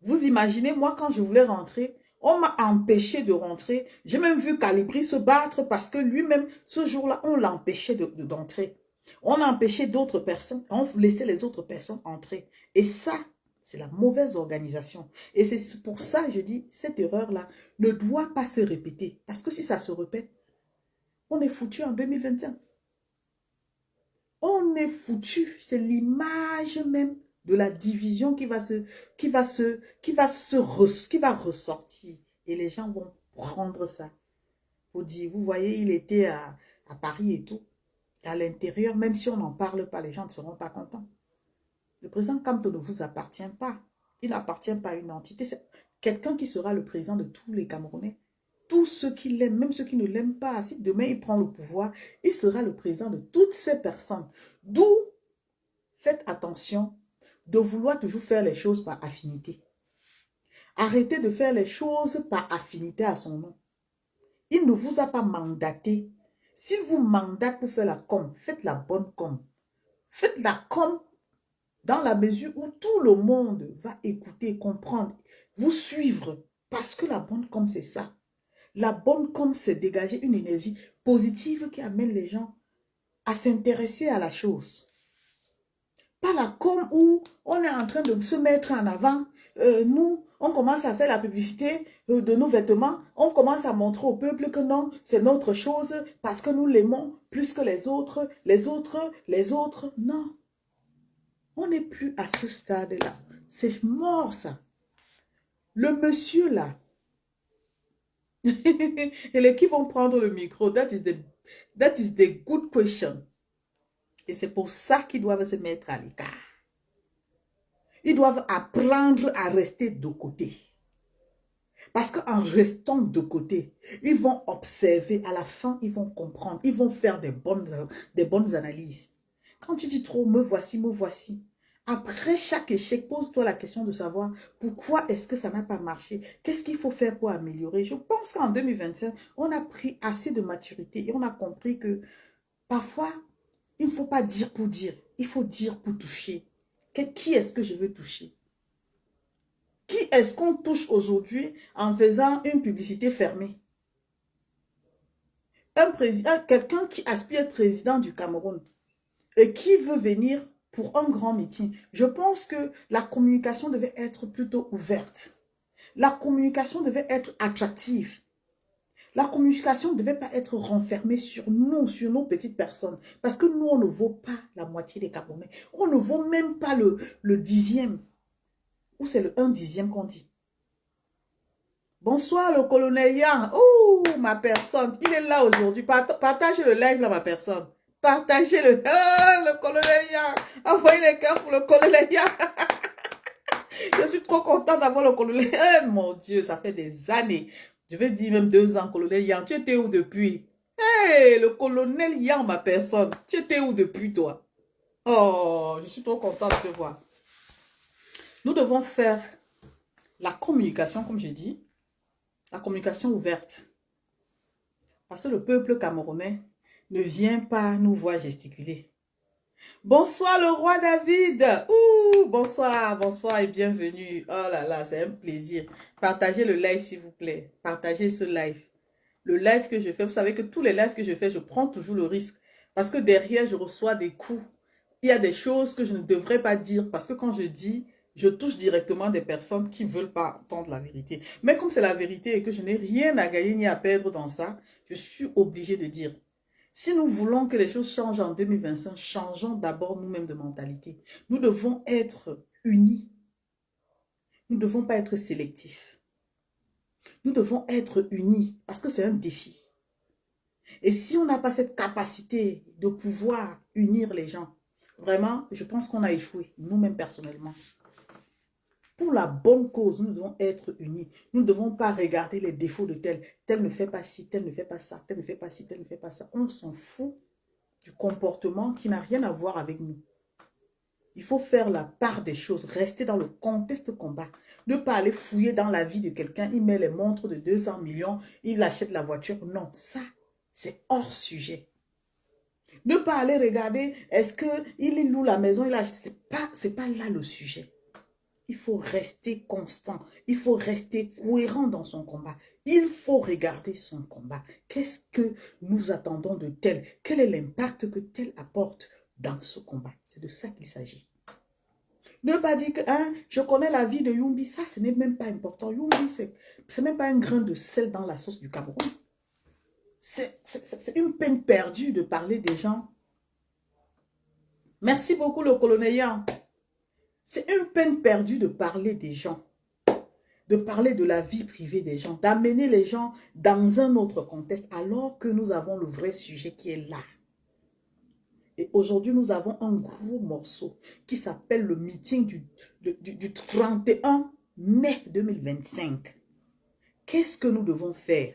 Vous imaginez, moi, quand je voulais rentrer, on m'a empêché de rentrer. J'ai même vu Calibri se battre parce que lui-même, ce jour-là, on l'empêchait d'entrer. On a empêché d'autres personnes, on laissait les autres personnes entrer. Et ça, c'est la mauvaise organisation. Et c'est pour ça que je dis, cette erreur-là ne doit pas se répéter. Parce que si ça se répète, on est foutu en 2021. On est foutu. C'est l'image même de la division qui va ressortir. Et les gens vont prendre ça. Pour dire, vous voyez, il était à Paris et tout. À l'intérieur, même si on n'en parle pas, les gens ne seront pas contents. Le président Camto ne vous appartient pas. Il n'appartient pas à une entité. C'est quelqu'un qui sera le président de tous les Camerounais. Tous ceux qui l'aiment, même ceux qui ne l'aiment pas, si demain il prend le pouvoir, il sera le président de toutes ces personnes. D'où, faites attention de vouloir toujours faire les choses par affinité. Arrêtez de faire les choses par affinité à son nom. Il ne vous a pas mandaté. S'il vous mandate pour faire la com, faites la bonne com. Faites la com dans la mesure où tout le monde va écouter, comprendre, vous suivre. Parce que la bonne com, c'est ça. La bonne com, c'est dégager une énergie positive qui amène les gens à s'intéresser à la chose. Pas la com où on est en train de se mettre en avant. Nous, on commence à faire la publicité de nos vêtements. On commence à montrer au peuple que non, c'est notre chose parce que nous l'aimons plus que les autres. Non. On n'est plus à ce stade-là. C'est mort, ça. Le monsieur, là. Et les qui vont prendre le micro, that is the good question. Et c'est pour ça qu'ils doivent se mettre à l'écart. Ils doivent apprendre à rester de côté. Parce qu'en restant de côté, ils vont observer. À la fin, ils vont comprendre. Ils vont faire des bonnes analyses. Quand tu dis trop, me voici. Après chaque échec, pose-toi la question de savoir pourquoi est-ce que ça n'a pas marché. Qu'est-ce qu'il faut faire pour améliorer? Je pense qu'en 2025, on a pris assez de maturité et on a compris que parfois, il ne faut pas dire pour dire. Il faut dire pour toucher. Qui est-ce que je veux toucher? Qui est-ce qu'on touche aujourd'hui en faisant une publicité fermée? Quelqu'un qui aspire à être président du Cameroun et qui veut venir pour un grand meeting. Je pense que la communication devait être plutôt ouverte. La communication devait être attractive. La communication ne devait pas être renfermée sur nous, sur nos petites personnes. Parce que nous, on ne vaut pas la moitié des Camerounais. On ne vaut même pas le dixième. Ou c'est le 1/10 qu'on dit. Bonsoir le colonel Yang. Oh, ma personne. Il est là aujourd'hui. Partagez le live là, ma personne. Partagez le colonel Yang. Envoyez les cœurs pour le colonel Yang. Je suis trop contente d'avoir le colonel. Oh mon Dieu, ça fait des années. Je vais dire même 2 ans, colonel Yang. Tu étais où depuis? Hey, le colonel Yang, ma personne. Tu étais où depuis, toi? Oh, je suis trop contente de te voir. Nous devons faire la communication, comme je dis, la communication ouverte. Parce que le peuple camerounais ne vient pas nous voir gesticuler. Bonsoir le roi David. Ouh, bonsoir, bonsoir et bienvenue. Oh là là, c'est un plaisir. Partagez le live s'il vous plaît. Partagez ce live. Le live que je fais, vous savez que tous les lives que je fais, je prends toujours le risque. Parce que derrière, je reçois des coups. Il y a des choses que je ne devrais pas dire. Parce que quand je dis, je touche directement des personnes qui ne veulent pas entendre la vérité. Mais comme c'est la vérité et que je n'ai rien à gagner ni à perdre dans ça, je suis obligée de dire. Si nous voulons que les choses changent en 2025, changeons d'abord nous-mêmes de mentalité. Nous devons être unis. Nous ne devons pas être sélectifs. Nous devons être unis parce que c'est un défi. Et si on n'a pas cette capacité de pouvoir unir les gens, vraiment, je pense qu'on a échoué, nous-mêmes personnellement. Pour la bonne cause, nous devons être unis. Nous ne devons pas regarder les défauts de tel. Tel ne fait pas ci, tel ne fait pas ça, tel ne fait pas ci, tel ne fait pas ça. On s'en fout du comportement qui n'a rien à voir avec nous. Il faut faire la part des choses, rester dans le contexte combat. Ne pas aller fouiller dans la vie de quelqu'un, il met les montres de 200 millions, il achète la voiture. Non, ça, c'est hors sujet. Ne pas aller regarder, est-ce qu'il loue la maison, il a acheté. C'est pas là le sujet. Il faut rester constant, il faut rester cohérent dans son combat. Il faut regarder son combat. Qu'est-ce que nous attendons de tel? Quel est l'impact que tel apporte dans ce combat? C'est de ça qu'il s'agit. Ne pas dire que je connais la vie de Youmbi, ça ce n'est même pas important. Youmbi, c'est même pas un grain de sel dans la sauce du Cameroun. C'est une peine perdue de parler des gens. Merci beaucoup le colonel. C'est une peine perdue de parler des gens. De parler de la vie privée des gens. D'amener les gens dans un autre contexte alors que nous avons le vrai sujet qui est là. Et aujourd'hui, nous avons un gros morceau qui s'appelle le meeting du 31 mai 2025. Qu'est-ce que nous devons faire?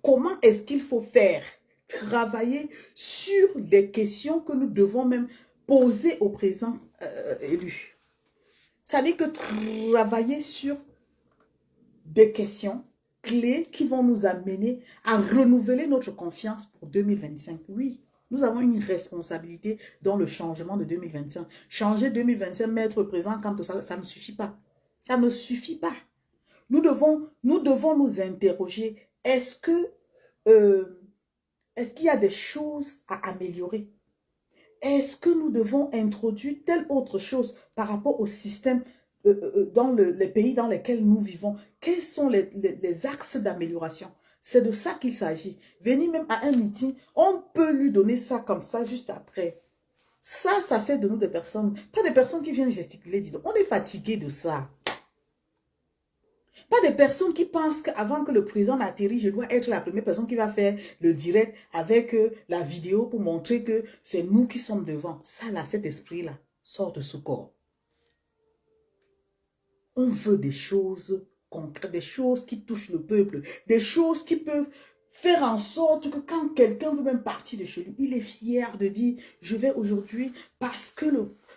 Comment est-ce qu'il faut faire? Travailler sur des questions que nous devons même poser au président élu. Ça dit que travailler sur des questions clés qui vont nous amener à renouveler notre confiance pour 2025. Oui. Nous avons une responsabilité dans le changement de 2025. Changer 2025, mettre présent quant au salaire, ça ne suffit pas. Ça ne suffit pas. Nous devons nous interroger. Est-ce qu'il y a des choses à améliorer? Est-ce que nous devons introduire telle autre chose par rapport au système dans les pays dans lesquels nous vivons? Quels sont les axes d'amélioration? C'est de ça qu'il s'agit. Venir même à un meeting, on peut lui donner ça comme ça juste après. Ça fait de nous des personnes, pas des personnes qui viennent gesticuler, dis donc. On est fatigué de ça. Pas des personnes qui pensent qu'avant que le président n'atterrisse, je dois être la première personne qui va faire le direct avec la vidéo pour montrer que c'est nous qui sommes devant. Ça là, cet esprit-là, sort de ce corps. On veut des choses concrètes, des choses qui touchent le peuple, des choses qui peuvent faire en sorte que quand quelqu'un veut même partir de chez lui, il est fier de dire, je vais aujourd'hui, parce que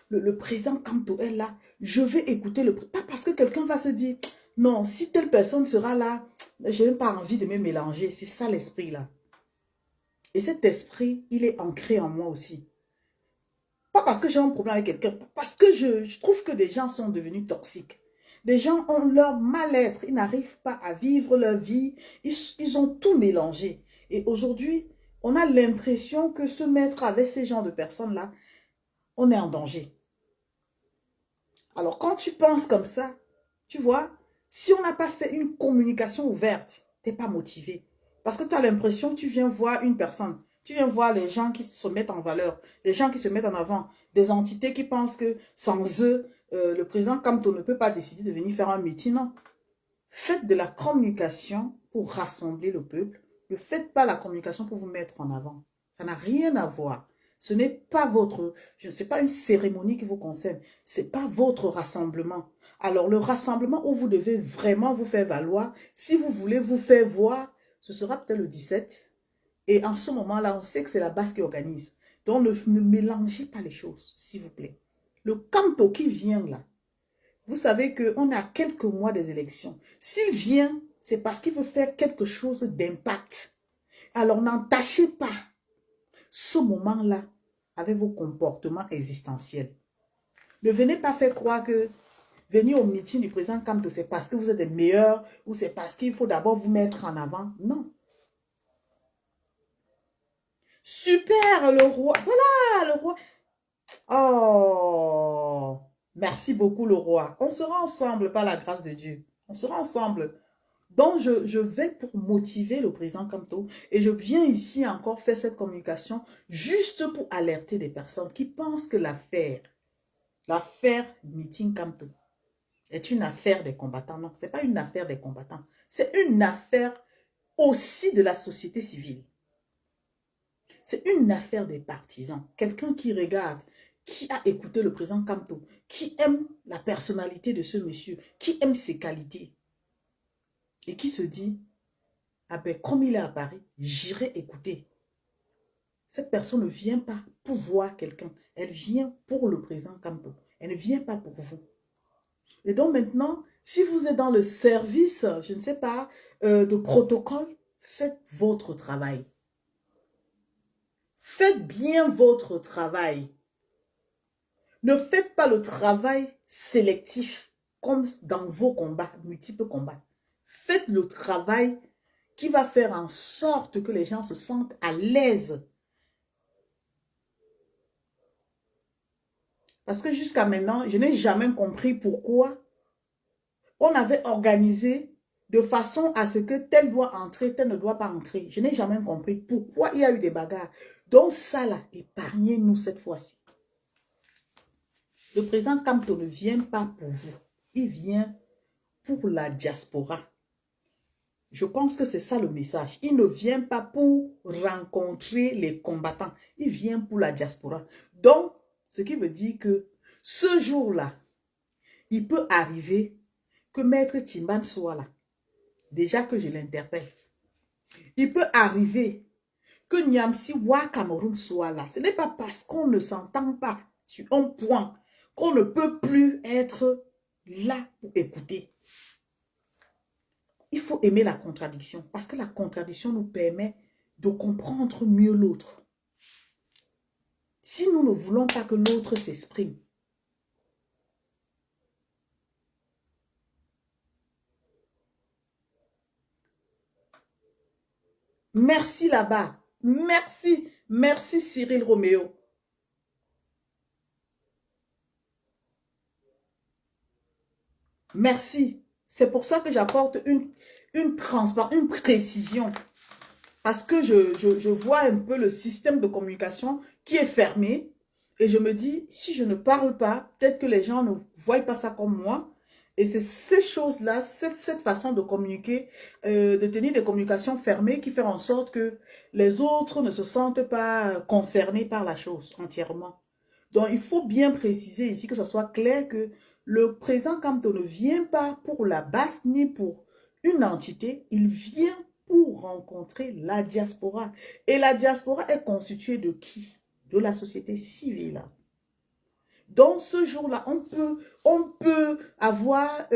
le président Kanto est là, je vais écouter le président. Pas parce que quelqu'un va se dire, non, si telle personne sera là, je n'ai pas envie de me mélanger. C'est ça l'esprit là. Et cet esprit, il est ancré en moi aussi. Pas parce que j'ai un problème avec quelqu'un, parce que je trouve que des gens sont devenus toxiques. Des gens ont leur mal-être, ils n'arrivent pas à vivre leur vie, ils ont tout mélangé. Et aujourd'hui, on a l'impression que se mettre avec ces genres de personnes-là, on est en danger. Alors quand tu penses comme ça, tu vois, si on n'a pas fait une communication ouverte, tu n'es pas motivé. Parce que tu as l'impression que tu viens voir une personne, tu viens voir les gens qui se mettent en valeur, les gens qui se mettent en avant, des entités qui pensent que sans eux, le président Kamto ne peut pas décider de venir faire un meeting. Non. Faites de la communication pour rassembler le peuple. Ne faites pas la communication pour vous mettre en avant. Ça n'a rien à voir. Ce n'est pas votre, je ne sais pas, une cérémonie qui vous concerne. Ce n'est pas votre rassemblement. Alors, le rassemblement où vous devez vraiment vous faire valoir, si vous voulez vous faire voir, ce sera peut-être le 17. Et en ce moment-là, on sait que c'est la base qui organise. Donc, ne mélangez pas les choses, s'il vous plaît. Le Kanto qui vient là, Vous savez qu'on est à quelques mois des élections. S'il vient, c'est parce qu'il veut faire quelque chose d'impact. Alors n'entachez pas ce moment-là avec vos comportements existentiels. Ne venez pas faire croire que venir au meeting du président Kamto, c'est parce que vous êtes les meilleurs ou c'est parce qu'il faut d'abord vous mettre en avant. Non. Super, le roi. Voilà, le roi. Oh, merci beaucoup, le roi. On sera ensemble par la grâce de Dieu. On sera ensemble. Donc, je vais pour motiver le président Kamto et je viens ici encore faire cette communication juste pour alerter des personnes qui pensent que l'affaire meeting Kamto est une affaire des combattants. Non, ce n'est pas une affaire des combattants. C'est une affaire aussi de la société civile. C'est une affaire des partisans. Quelqu'un qui regarde, qui a écouté le président Kamto, qui aime la personnalité de ce monsieur, qui aime ses qualités et qui se dit, ah ben comme il est à Paris, j'irai écouter. Cette personne ne vient pas pour voir quelqu'un, elle vient pour le président Kamto. Elle ne vient pas pour vous. Et donc maintenant, si vous êtes dans le service, je ne sais pas, de protocole, faites votre travail. Faites bien votre travail. Ne faites pas le travail sélectif comme dans vos combats, multiples combats. Faites le travail qui va faire en sorte que les gens se sentent à l'aise. Parce que jusqu'à maintenant, je n'ai jamais compris pourquoi on avait organisé de façon à ce que tel doit entrer, tel ne doit pas entrer. Je n'ai jamais compris pourquoi il y a eu des bagarres. Donc ça là, épargnez-nous cette fois-ci. Le président Kamto ne vient pas pour vous. Il vient pour la diaspora. Je pense que c'est ça le message. Il ne vient pas pour rencontrer les combattants. Il vient pour la diaspora. Donc, ce qui veut dire que ce jour-là, il peut arriver que Maître Timban soit là. Déjà que je l'interpelle. Il peut arriver que Nyamsi Wa Cameroun soit là. Ce n'est pas parce qu'on ne s'entend pas sur un point qu'on ne peut plus être là pour écouter. Il faut aimer la contradiction parce que la contradiction nous permet de comprendre mieux l'autre. Si nous ne voulons pas que l'autre s'exprime, merci là-bas. Merci. Merci Cyril Roméo. Merci. C'est pour ça que j'apporte une transparence, une précision. Parce que je vois un peu le système de communication qui est fermé. Et je me dis, si je ne parle pas, peut-être que les gens ne voient pas ça comme moi. Et c'est ces choses-là, cette façon de communiquer, de tenir des communications fermées qui fait en sorte que les autres ne se sentent pas concernés par la chose entièrement. Donc, il faut bien préciser ici que ce soit clair que le président Kamto ne vient pas pour la base ni pour une entité, il vient pour rencontrer la diaspora. Et la diaspora est constituée de qui? De la société civile. Donc, ce jour-là, on peut avoir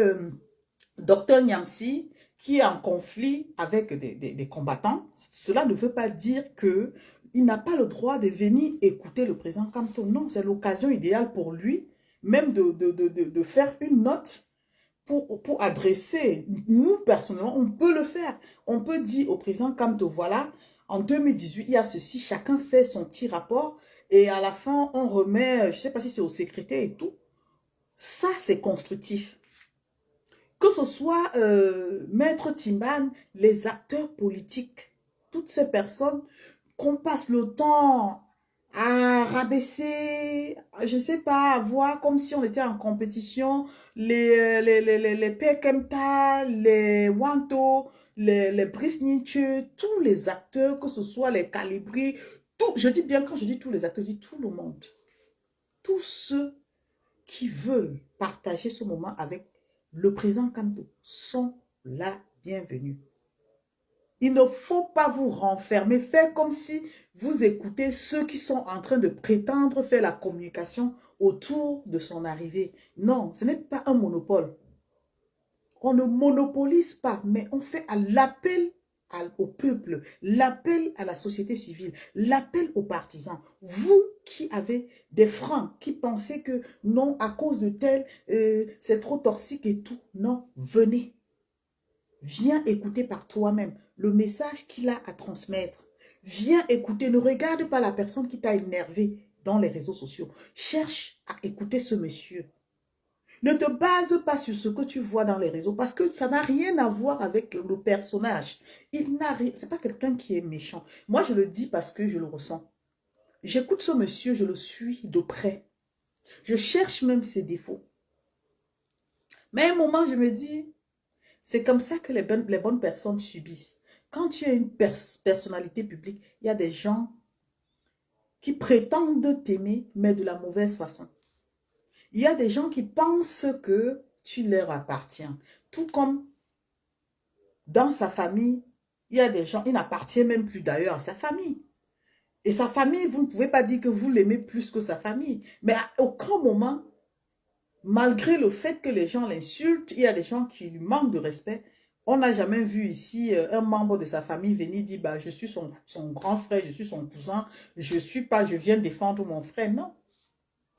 Dr Nyamsi qui est en conflit avec des combattants. Cela ne veut pas dire que il n'a pas le droit de venir écouter le président Kamto. Non, c'est l'occasion idéale pour lui, même de faire une note pour adresser. Nous, personnellement, on peut le faire. On peut dire au président Kamto, voilà, en 2018, il y a ceci, chacun fait son petit rapport et à la fin, on remet, je ne sais pas si c'est au secrétaire et tout. Ça, c'est constructif. Que ce soit Maître Timban, les acteurs politiques, toutes ces personnes qu'on passe le temps à rabaisser, je ne sais pas, à voir comme si on était en compétition, les Pekemta, les Wanto, les Brice Nietzsche, tous les acteurs, que ce soit les Calibri, tout, je dis bien, quand je dis tous les acteurs, je dis tout le monde. Tous ceux qui veulent partager ce moment avec le président Kamto sont la bienvenue. Il ne faut pas vous renfermer, faire comme si vous écoutez ceux qui sont en train de prétendre faire la communication autour de son arrivée. Non, ce n'est pas un monopole. On ne monopolise pas, mais on fait l'appel au peuple, l'appel à la société civile, l'appel aux partisans. Vous qui avez des freins, qui pensez que non, à cause de tel, c'est trop toxique et tout. Non, venez. Viens écouter par toi-même le message qu'il a à transmettre. Viens écouter, ne regarde pas la personne qui t'a énervé dans les réseaux sociaux. Cherche à écouter ce monsieur. Ne te base pas sur ce que tu vois dans les réseaux parce que ça n'a rien à voir avec le personnage. Il n'a rien, c'est pas quelqu'un qui est méchant. Moi, je le dis parce que je le ressens. J'écoute ce monsieur, je le suis de près. Je cherche même ses défauts. Mais à un moment, je me dis, c'est comme ça que les bonnes personnes subissent. Quand tu as une personnalité publique, il y a des gens qui prétendent t'aimer, mais de la mauvaise façon. Il y a des gens qui pensent que tu leur appartiens. Tout comme dans sa famille, il y a des gens, il n'appartient même plus d'ailleurs à sa famille. Et sa famille, vous ne pouvez pas dire que vous l'aimez plus que sa famille. Mais à aucun moment, malgré le fait que les gens l'insultent, il y a des gens qui lui manquent de respect. On n'a jamais vu ici un membre de sa famille venir dire bah, je suis son grand frère, je suis son cousin, je viens défendre mon frère. Non,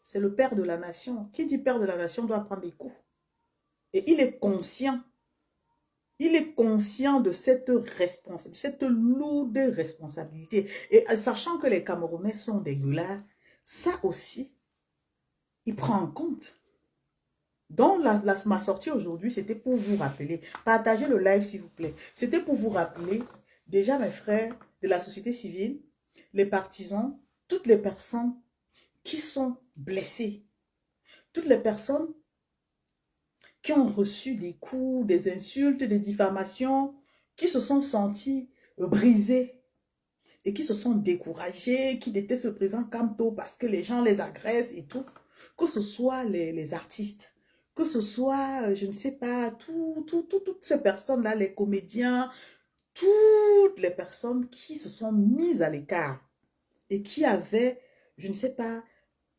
c'est le père de la nation. Qui dit père de la nation doit prendre des coups. Et il est conscient. Il est conscient de cette responsabilité, cette lourde responsabilité. Et sachant que les Camerounais sont dégueulards, ça aussi, il prend en compte. Donc, ma sortie aujourd'hui, c'était pour vous rappeler. Partagez le live, s'il vous plaît. C'était pour vous rappeler, déjà, mes frères de la société civile, les partisans, toutes les personnes qui sont blessées, toutes les personnes qui ont reçu des coups, des insultes, des diffamations, qui se sont sentis brisés et qui se sont découragés, qui détestent le président Kamto parce que les gens les agressent et tout. Que ce soit les artistes, que ce soit, je ne sais pas, toutes ces personnes-là, les comédiens, toutes les personnes qui se sont mises à l'écart et qui avaient, je ne sais pas,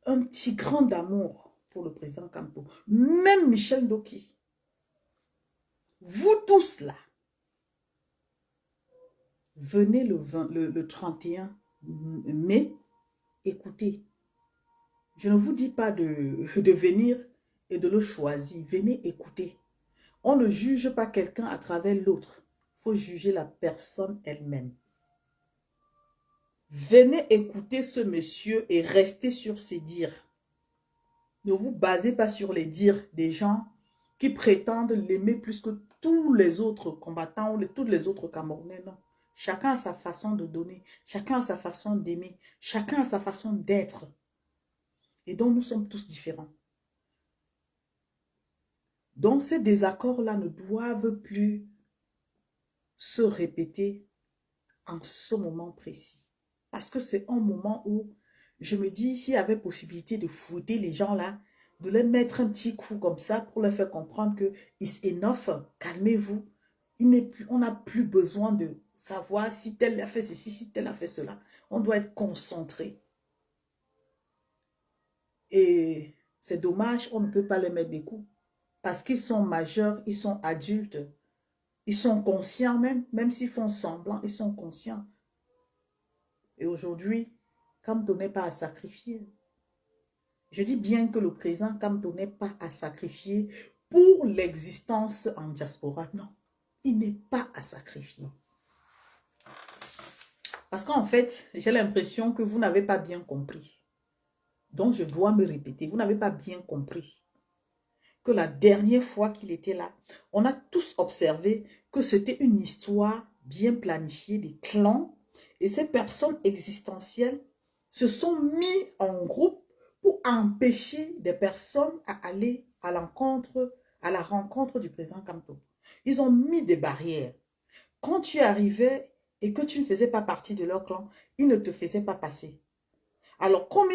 un petit grain d'amour pour le président Kamto. Même Michel Ndoki. Vous tous là, venez le 31 mai, écoutez. Je ne vous dis pas de venir et de le choisir. Venez écouter. On ne juge pas quelqu'un à travers l'autre. Il faut juger la personne elle-même. Venez écouter ce monsieur et restez sur ses dires. Ne vous basez pas sur les dires des gens qui prétendent l'aimer plus que tous les autres combattants ou tous les autres Camerounais. Non. Chacun a sa façon de donner. Chacun a sa façon d'aimer. Chacun a sa façon d'être. Et donc, nous sommes tous différents. Donc, ces désaccords-là ne doivent plus se répéter en ce moment précis. Parce que c'est un moment où je me dis, s'il y avait possibilité de fouetter les gens là, de les mettre un petit coup comme ça pour leur faire comprendre que it's enough, calmez-vous. On n'a plus besoin de savoir si tel a fait ceci, si tel a fait cela. On doit être concentré. Et c'est dommage, on ne peut pas les mettre des coups. Parce qu'ils sont majeurs, ils sont adultes. Ils sont conscients même s'ils font semblant, ils sont conscients. Et aujourd'hui, Kamto n'est pas à sacrifier. Je dis bien que le président Kamto n'est pas à sacrifier pour l'existence en diaspora. Non, il n'est pas à sacrifier. Parce qu'en fait, j'ai l'impression que vous n'avez pas bien compris. Donc, je dois me répéter. Vous n'avez pas bien compris que la dernière fois qu'il était là, on a tous observé que c'était une histoire bien planifiée des clans et ces personnes existentielles se sont mis en groupe pour empêcher des personnes à aller à la rencontre du président Kamto. Ils ont mis des barrières. Quand tu arrivais et que tu ne faisais pas partie de leur clan, ils ne te faisaient pas passer. Alors, comme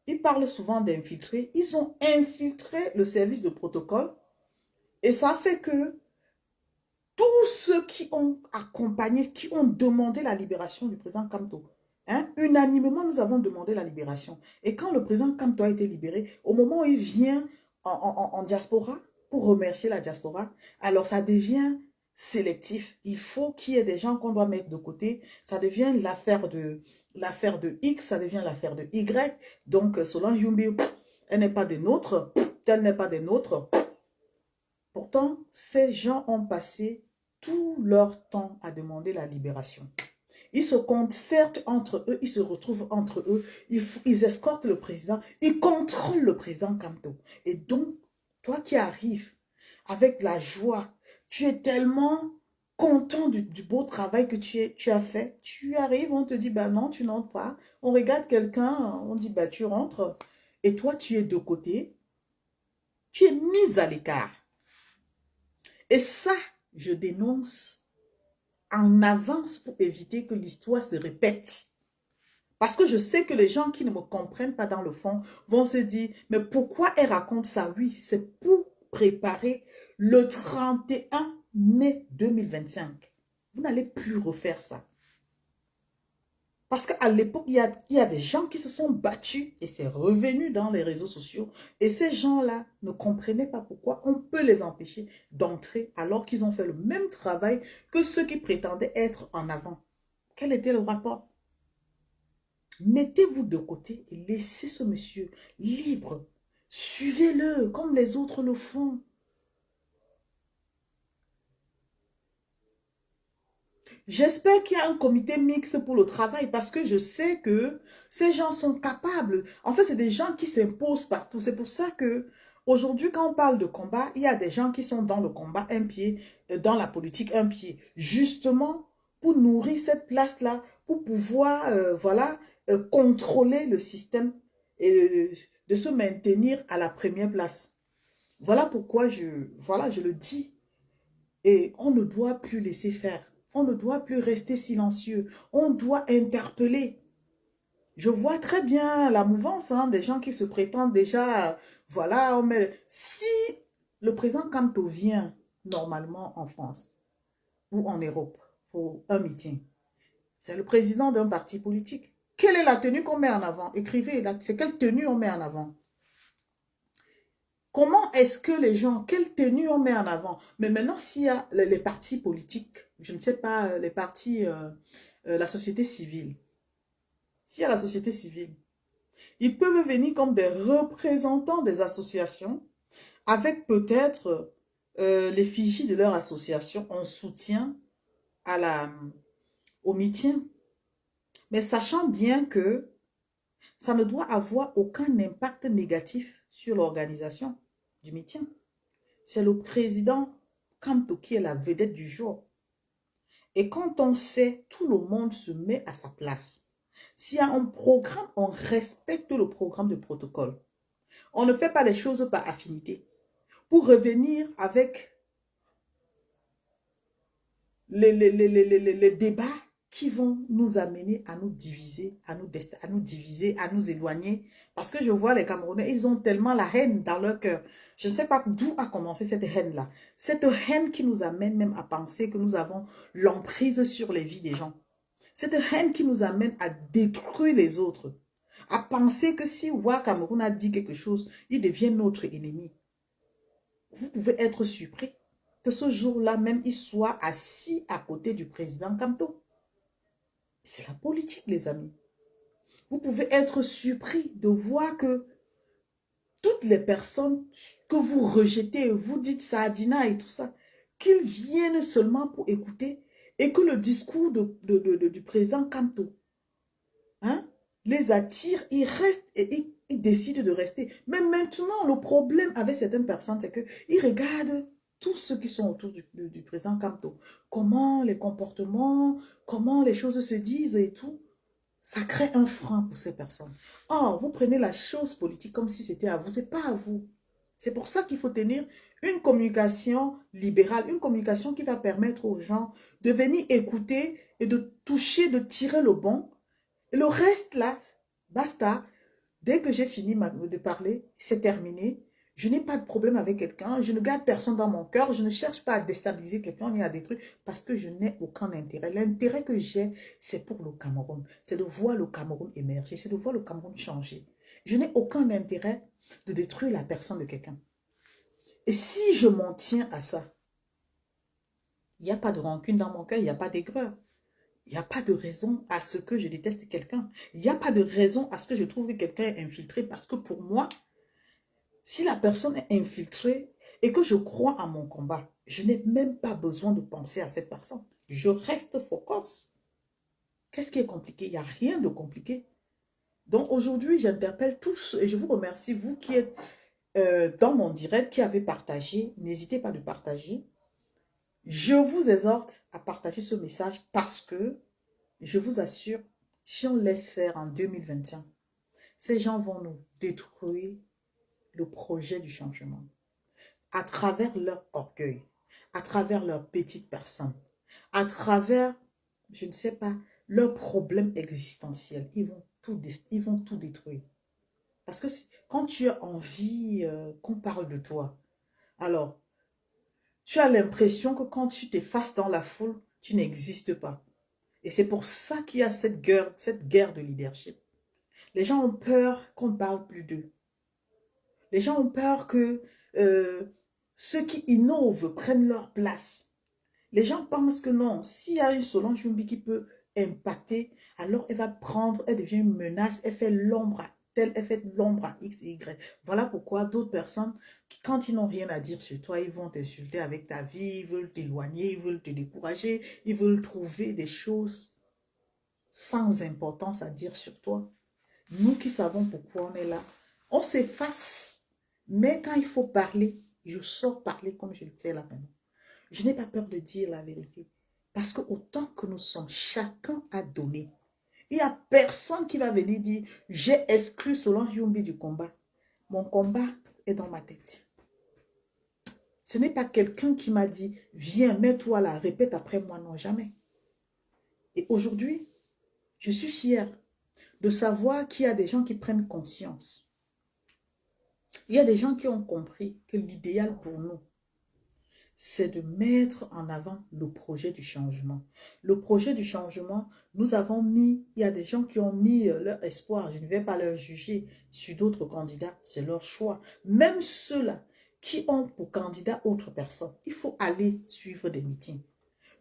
ils parlent souvent d'infiltrer, ils ont infiltré le service de protocole et ça fait que tous ceux qui ont accompagné, qui ont demandé la libération du président Kamto. Hein, unanimement, nous avons demandé la libération. Et quand le président Kamto a été libéré, au moment où il vient en diaspora, pour remercier la diaspora, alors ça devient sélectif. Il faut qu'il y ait des gens qu'on doit mettre de côté. Ça devient l'affaire de X, ça devient l'affaire de Y. Donc, selon Yumbi, elle n'est pas des nôtres, tel n'est pas des nôtres. Pourtant, ces gens ont passé tout leur temps à demander la libération. Ils se concertent entre eux, ils se retrouvent entre eux, ils escortent le président, ils contrôlent le président Kamto. Et donc, toi qui arrives avec la joie, tu es tellement content du beau travail que tu as fait. Tu arrives, on te dit, bah non, tu n'entres pas. On regarde quelqu'un, on dit, bah tu rentres. Et toi, tu es de côté. Tu es mise à l'écart. Et ça, je dénonce en avance pour éviter que l'histoire se répète. Parce que je sais que les gens qui ne me comprennent pas dans le fond vont se dire, mais pourquoi elle raconte ça? Oui, c'est pour préparer le 31 mai 2025. Vous n'allez plus refaire ça. Parce qu'à l'époque, il y a des gens qui se sont battus et c'est revenu dans les réseaux sociaux. Et ces gens-là ne comprenaient pas pourquoi on peut les empêcher d'entrer alors qu'ils ont fait le même travail que ceux qui prétendaient être en avant. Quel était le rapport? Mettez-vous de côté et laissez ce monsieur libre. Suivez-le comme les autres le font. J'espère qu'il y a un comité mixte pour le travail parce que je sais que ces gens sont capables. En fait, c'est des gens qui s'imposent partout. C'est pour ça que aujourd'hui, quand on parle de combat, il y a des gens qui sont dans le combat un pied, dans la politique un pied. Justement, pour nourrir cette place-là, pour pouvoir, voilà, contrôler le système et de se maintenir à la première place. Voilà pourquoi je le dis. Et on ne doit plus laisser faire. On ne doit plus rester silencieux. On doit interpeller. Je vois très bien la mouvance des gens qui se prétendent déjà, voilà, si le président Kamto vient normalement en France ou en Europe pour un meeting, c'est le président d'un parti politique. Quelle est la tenue qu'on met en avant? Écrivez, c'est quelle tenue on met en avant? Comment est-ce que les gens, quelle tenue on met en avant? Mais maintenant, s'il y a les partis politiques, je ne sais pas, les partis, la société civile, s'il y a la société civile, ils peuvent venir comme des représentants des associations avec peut-être l'effigie de leur association en soutien au meeting. Mais sachant bien que ça ne doit avoir aucun impact négatif sur l'organisation du meeting. C'est le président Kamto qui est la vedette du jour. Et quand on sait, tout le monde se met à sa place. S'il y a un programme, on respecte le programme de protocole. On ne fait pas les choses par affinité. Pour revenir avec les débats qui vont nous amener à nous diviser, à nous éloigner. Parce que je vois les Camerounais, ils ont tellement la haine dans leur cœur. Je ne sais pas d'où a commencé cette haine-là. Cette haine qui nous amène même à penser que nous avons l'emprise sur les vies des gens. Cette haine qui nous amène à détruire les autres. À penser que si Wa Cameroun a dit quelque chose, il devient notre ennemi. Vous pouvez être surpris que ce jour-là même, il soit assis à côté du président Kamto. C'est la politique, les amis. Vous pouvez être surpris de voir que toutes les personnes que vous rejetez, vous dites Saadina et tout ça, qu'ils viennent seulement pour écouter et que le discours du président Kamto les attire, ils restent et ils décident de rester. Mais maintenant, le problème avec certaines personnes, c'est qu'ils regardent tous ceux qui sont autour du président Kamto. Comment les comportements, comment les choses se disent et tout. Ça crée un frein pour ces personnes. Or, vous prenez la chose politique comme si c'était à vous. Ce n'est pas à vous. C'est pour ça qu'il faut tenir une communication libérale, une communication qui va permettre aux gens de venir écouter et de toucher, de tirer le bon. Et le reste là, basta. Dès que j'ai fini de parler, c'est terminé. Je n'ai pas de problème avec quelqu'un, je ne garde personne dans mon cœur, je ne cherche pas à déstabiliser quelqu'un ni à détruire parce que je n'ai aucun intérêt. L'intérêt que j'ai, c'est pour le Cameroun. C'est de voir le Cameroun émerger, c'est de voir le Cameroun changer. Je n'ai aucun intérêt de détruire la personne de quelqu'un. Et si je m'en tiens à ça, il n'y a pas de rancune dans mon cœur, il n'y a pas d'aigreur. Il n'y a pas de raison à ce que je déteste quelqu'un. Il n'y a pas de raison à ce que je trouve que quelqu'un est infiltré parce que pour moi, si la personne est infiltrée et que je crois à mon combat, je n'ai même pas besoin de penser à cette personne. Je reste focus. Qu'est-ce qui est compliqué? Il n'y a rien de compliqué. Donc aujourd'hui, j'interpelle tous et je vous remercie, vous qui êtes dans mon direct, qui avez partagé. N'hésitez pas de partager. Je vous exhorte à partager ce message parce que, je vous assure, si on laisse faire en 2025, ces gens vont nous détruire le projet du changement à travers leur orgueil, à travers leurs petites personnes, à travers, je ne sais pas, leurs problèmes existentiels. Ils vont tout détruire. Parce que quand tu as envie qu'on parle de toi, alors, tu as l'impression que quand tu t'effaces dans la foule, tu n'existes pas. Et c'est pour ça qu'il y a cette guerre de leadership. Les gens ont peur qu'on ne parle plus d'eux. Les gens ont peur que ceux qui innovent prennent leur place. Les gens pensent que non, s'il y a une Solange Youmbi qui peut impacter, alors elle va prendre, elle devient une menace, elle fait l'ombre à tel, elle fait l'ombre à X et Y. Voilà pourquoi d'autres personnes, quand ils n'ont rien à dire sur toi, ils vont t'insulter avec ta vie, ils veulent t'éloigner, ils veulent te décourager, ils veulent trouver des choses sans importance à dire sur toi. Nous qui savons pourquoi on est là, on s'efface. Mais quand il faut parler, je sors parler comme je le fais là maintenant. Je n'ai pas peur de dire la vérité. Parce que autant que nous sommes, chacun a donné. Il n'y a personne qui va venir dire, j'ai exclu Solange Youmbi du combat. Mon combat est dans ma tête. Ce n'est pas quelqu'un qui m'a dit, viens, mets-toi là, répète après moi. Non, jamais. Et aujourd'hui, je suis fière de savoir qu'il y a des gens qui prennent conscience. Il y a des gens qui ont compris que l'idéal pour nous, c'est de mettre en avant le projet du changement. Le projet du changement, nous avons mis, il y a des gens qui ont mis leur espoir, je ne vais pas leur juger, sur d'autres candidats, c'est leur choix. Même ceux-là qui ont pour candidat autre personne, il faut aller suivre des meetings.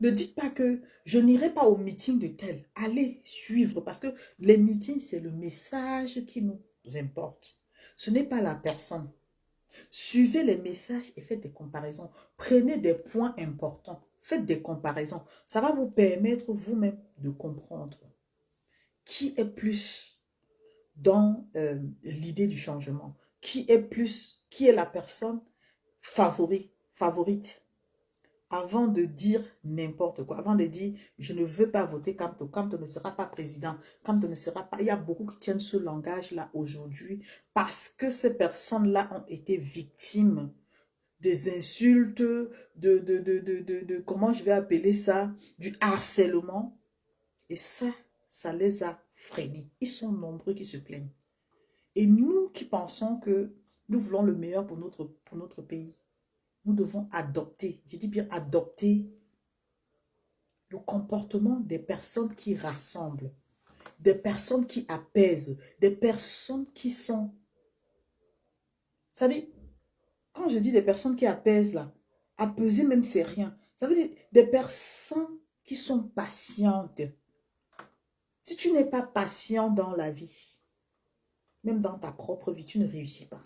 Ne dites pas que je n'irai pas au meeting de tel. Allez suivre parce que les meetings, c'est le message qui nous importe. Ce n'est pas la personne. Suivez les messages et faites des comparaisons. Prenez des points importants. Faites des comparaisons. Ça va vous permettre vous-même de comprendre qui est plus dans l'idée du changement. Qui est la personne favorite. Avant de dire n'importe quoi, avant de dire je ne veux pas voter Kamto, Kamto ne sera pas président, Kamto ne sera pas... Il y a beaucoup qui tiennent ce langage-là aujourd'hui parce que ces personnes-là ont été victimes des insultes, comment je vais appeler ça, du harcèlement. Et ça les a freinés. Ils sont nombreux qui se plaignent. Et nous qui pensons que nous voulons le meilleur pour notre pays, nous devons adopter, je dis bien adopter, le comportement des personnes qui rassemblent, des personnes qui apaisent, des personnes qui sont... Ça veut dire, quand je dis des personnes qui apaisent là, apaiser même c'est rien. Ça veut dire des personnes qui sont patientes. Si tu n'es pas patient dans la vie, même dans ta propre vie, tu ne réussis pas.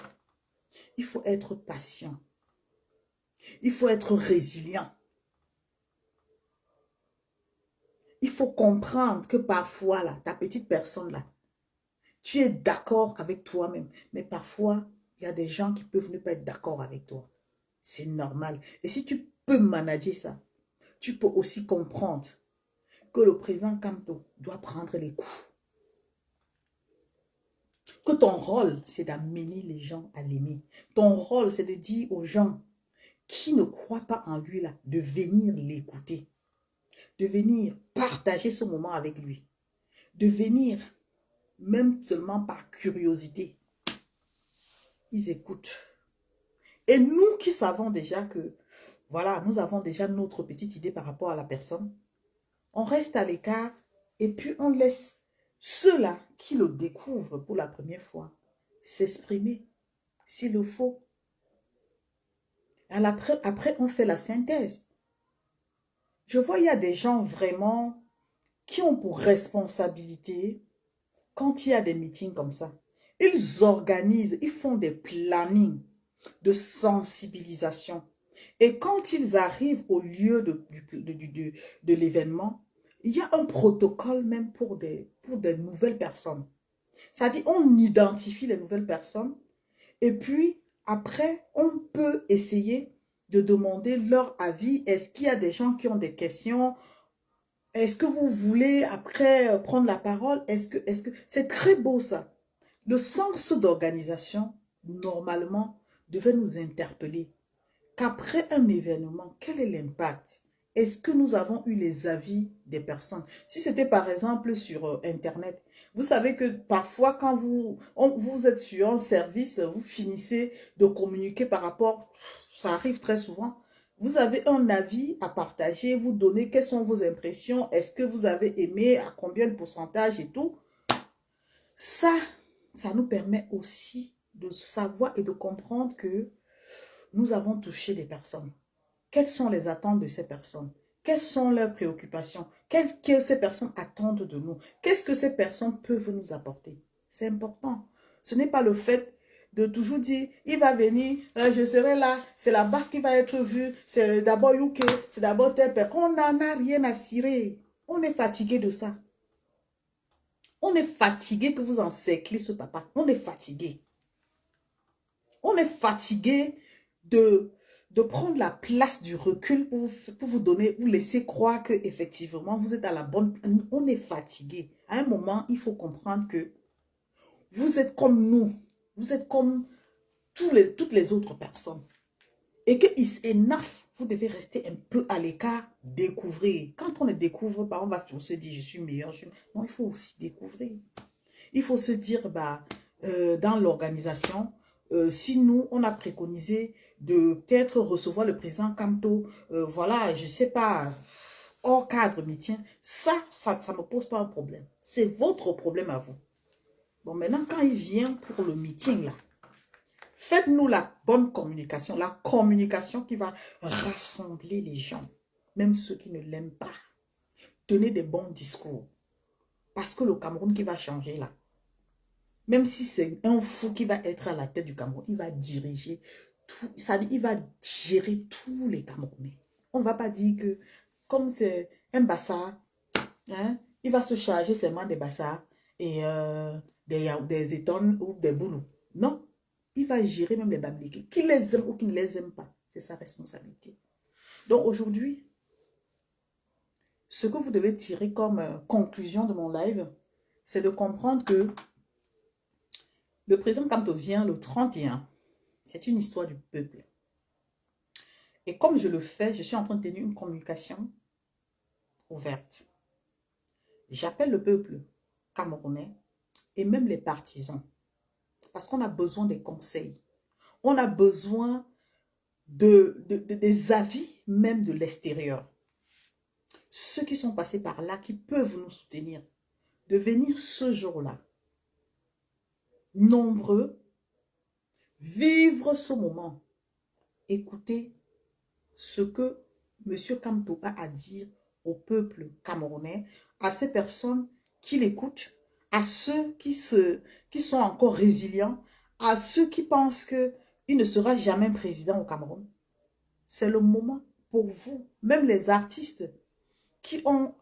Il faut être patient. Il faut être résilient. Il faut comprendre que parfois, là, ta petite personne, là, tu es d'accord avec toi-même. Mais parfois, il y a des gens qui peuvent ne pas être d'accord avec toi. C'est normal. Et si tu peux manager ça, tu peux aussi comprendre que le président Kamto doit prendre les coups. Que ton rôle, c'est d'amener les gens à l'aimer. Ton rôle, c'est de dire aux gens qui ne croient pas en lui, là, de venir l'écouter. De venir partager ce moment avec lui. De venir, même seulement par curiosité. Ils écoutent. Et nous qui savons déjà que, voilà, nous avons déjà notre petite idée par rapport à la personne, on reste à l'écart et puis on laisse ceux-là qui le découvrent pour la première fois s'exprimer, s'il le faut. Après, on fait la synthèse. Je vois, il y a des gens vraiment qui ont pour responsabilité, quand il y a des meetings comme ça, ils organisent, ils font des plannings de sensibilisation. Et quand ils arrivent au lieu de l'événement, il y a un protocole même pour des nouvelles personnes. C'est-à-dire, on identifie les nouvelles personnes et puis après, on peut essayer de demander leur avis. Est-ce qu'il y a des gens qui ont des questions? Est-ce que vous voulez après prendre la parole? C'est très beau ça. Le sens d'organisation, normalement, devait nous interpeller. Qu'après un événement, quel est l'impact? Est-ce que nous avons eu les avis des personnes? Si c'était par exemple sur Internet, vous savez que parfois quand vous êtes sur un service, vous finissez de communiquer par rapport, ça arrive très souvent, vous avez un avis à partager, vous donnez quelles sont vos impressions, est-ce que vous avez aimé, à combien de pourcentage et tout. Ça nous permet aussi de savoir et de comprendre que nous avons touché des personnes. Quelles sont les attentes de ces personnes? Quelles sont leurs préoccupations? Qu'est-ce que ces personnes attendent de nous? Qu'est-ce que ces personnes peuvent nous apporter? C'est important. Ce n'est pas le fait de toujours dire, il va venir, je serai là, c'est la base qui va être vue, c'est d'abord UK, c'est d'abord tel père. On n'en a rien à cirer. On est fatigué de ça. On est fatigué que vous encerclez ce papa. On est fatigué. On est fatigué de prendre la place du recul pour vous donner, vous laisser croire que effectivement vous êtes à la bonne. On est fatigué. À un moment, il faut comprendre que vous êtes comme nous. Vous êtes comme toutes les autres personnes. Et que is enough. Vous devez rester un peu à l'écart, découvrir. Quand on ne découvre pas, on va se dire je suis meilleur. Non, il faut aussi découvrir. Il faut se dire, dans l'organisation, si nous, on a préconisé de peut-être recevoir le président Kamto, voilà, je ne sais pas, hors cadre meeting, ça ne me pose pas un problème. C'est votre problème à vous. Bon, maintenant, quand il vient pour le meeting, là, faites-nous la bonne communication, la communication qui va rassembler les gens, même ceux qui ne l'aiment pas. Tenez des bons discours. Parce que le Cameroun qui va changer là, même si c'est un fou qui va être à la tête du Cameroun, il va diriger tout, il va gérer tous les Camerounais. On ne va pas dire que, comme c'est un bassa, hein, il va se charger seulement des bassa et des étonnes ou des boulous. Non, il va gérer même les Bamileke, qui les aiment ou qui ne les aiment pas. C'est sa responsabilité. Donc aujourd'hui, ce que vous devez tirer comme conclusion de mon live, c'est de comprendre que le président Kamto vient le 31. C'est une histoire du peuple. Et comme je le fais, je suis en train de tenir une communication ouverte. J'appelle le peuple camerounais et même les partisans. Parce qu'on a besoin des conseils. On a besoin des avis même de l'extérieur. Ceux qui sont passés par là, qui peuvent nous soutenir, de venir ce jour-là, nombreux, vivre ce moment, écouter ce que M. Kamto a à dire au peuple camerounais, à ces personnes qui l'écoutent, à ceux qui sont encore résilients, à ceux qui pensent qu'il ne sera jamais président au Cameroun. C'est le moment pour vous, même les artistes qui ont,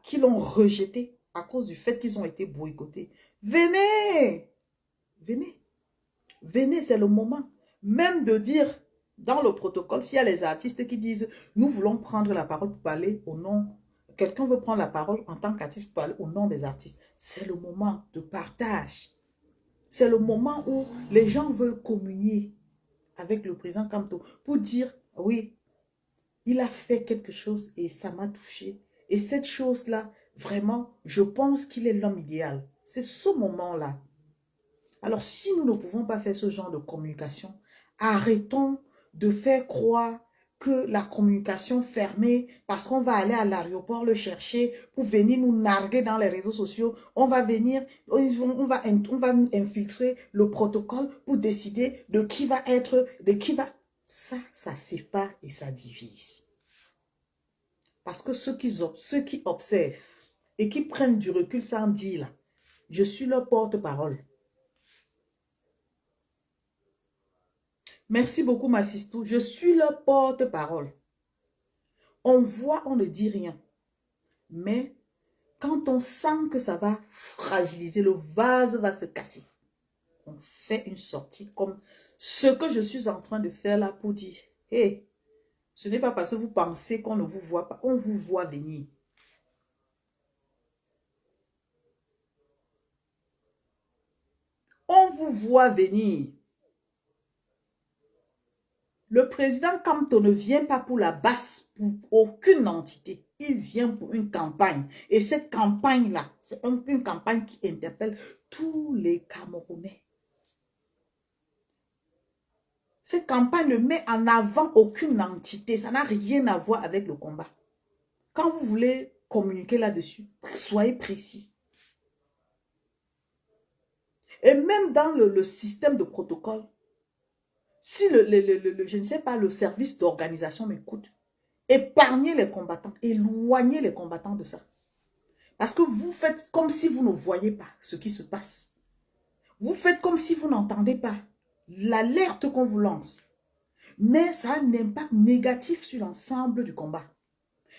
qui l'ont rejeté à cause du fait qu'ils ont été boycottés. Venez, venez, venez, c'est le moment. Même de dire dans le protocole, s'il y a les artistes qui disent, nous voulons prendre la parole pour parler au nom, quelqu'un veut prendre la parole en tant qu'artiste pour parler au nom des artistes, c'est le moment de partage. C'est le moment où les gens veulent communier avec le président Kamto pour dire, oui, il a fait quelque chose et ça m'a touché. Et cette chose-là, vraiment, je pense qu'il est l'homme idéal. C'est ce moment-là. Alors, si nous ne pouvons pas faire ce genre de communication, Arrêtons de faire croire que la communication fermée, parce qu'on va aller à l'aéroport le chercher pour venir nous narguer dans les réseaux sociaux, on va venir, on va infiltrer le protocole pour décider de qui va être, de qui va... Ça sépare et ça divise. Parce que ceux qui observent et qui prennent du recul sans dire, là, je suis leur porte-parole. Merci beaucoup, ma sistou. Je suis leur porte-parole. On voit, on ne dit rien. Mais quand on sent que ça va fragiliser, le vase va se casser, on fait une sortie comme ce que je suis en train de faire là pour dire, hé, ce n'est pas parce que vous pensez qu'on ne vous voit pas, on vous voit venir. On vous voit venir. Le président Kamto ne vient pas pour la basse, pour aucune entité. Il vient pour une campagne. Et cette campagne-là, c'est une campagne qui interpelle tous les Camerounais. Cette campagne ne met en avant aucune entité. Ça n'a rien à voir avec le combat. Quand vous voulez communiquer là-dessus, soyez précis. Et même dans le système de protocole, si je ne sais pas, le service d'organisation m'écoute, épargnez les combattants, éloignez les combattants de ça. Parce que vous faites comme si vous ne voyez pas ce qui se passe. Vous faites comme si vous n'entendez pas l'alerte qu'on vous lance. Mais ça a un impact négatif sur l'ensemble du combat.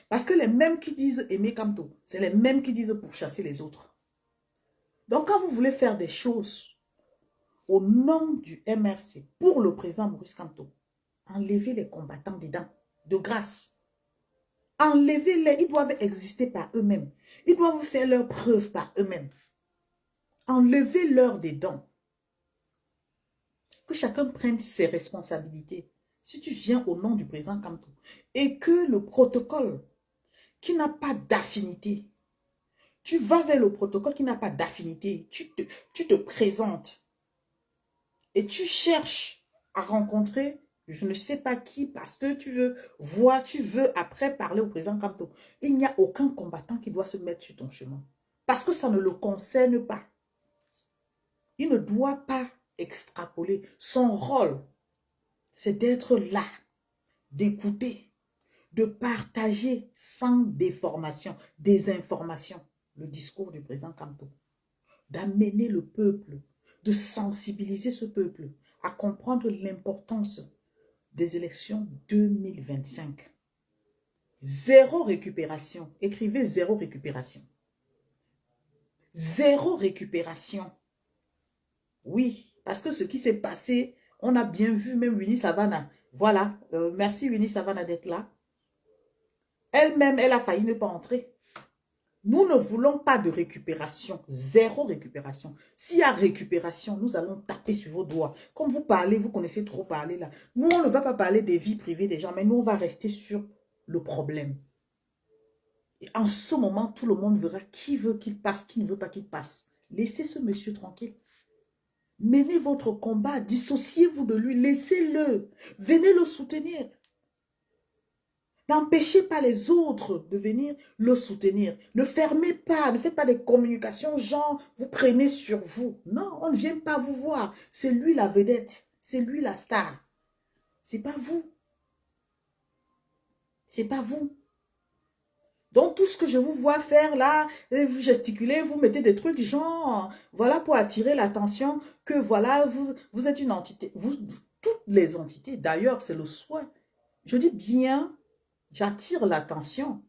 Parce que les mêmes qui disent aimer Kamto, c'est les mêmes qui disent pourchasser les autres. Donc quand vous voulez faire des choses au nom du MRC pour le président Maurice Kamto, enlevez les combattants dedans, de grâce. Enlevez-les, ils doivent exister par eux-mêmes. Ils doivent faire leurs preuves par eux-mêmes. Enlevez-leur dedans. Que chacun prenne ses responsabilités. Si tu viens au nom du président Kamto et que le protocole qui n'a pas d'affinité, tu vas vers le protocole qui n'a pas d'affinité, tu te présentes et tu cherches à rencontrer je ne sais pas qui parce que tu veux voir, tu veux après parler au président Kamto. Il n'y a aucun combattant qui doit se mettre sur ton chemin parce que ça ne le concerne pas. Il ne doit pas extrapoler. Son rôle, c'est d'être là, d'écouter, de partager sans déformation, désinformation, le discours du président Kamto, d'amener le peuple, de sensibiliser ce peuple à comprendre l'importance des élections 2025. Zéro récupération. Écrivez zéro récupération. Zéro récupération. Oui, parce que ce qui s'est passé, on a bien vu même Winnie Savannah. Voilà, merci Winnie Savannah d'être là. Elle-même, elle a failli ne pas entrer. Nous ne voulons pas de récupération, zéro récupération. S'il y a récupération, nous allons taper sur vos doigts. Comme vous parlez, vous connaissez trop parler là. Nous, on ne va pas parler des vies privées des gens, mais nous, on va rester sur le problème. Et en ce moment, tout le monde verra qui veut qu'il passe, qui ne veut pas qu'il passe. Laissez ce monsieur tranquille. Menez votre combat, dissociez-vous de lui, laissez-le. Venez le soutenir. N'empêchez pas les autres de venir le soutenir. Ne fermez pas, ne faites pas des communications genre, vous prenez sur vous. Non, on ne vient pas vous voir. C'est lui la vedette. C'est lui la star. C'est pas vous. C'est pas vous. Donc, tout ce que je vous vois faire là, vous gesticulez, vous mettez des trucs genre, voilà pour attirer l'attention que voilà, vous êtes une entité. Toutes les entités, d'ailleurs, c'est le souhait. Je dis bien, j'attire l'attention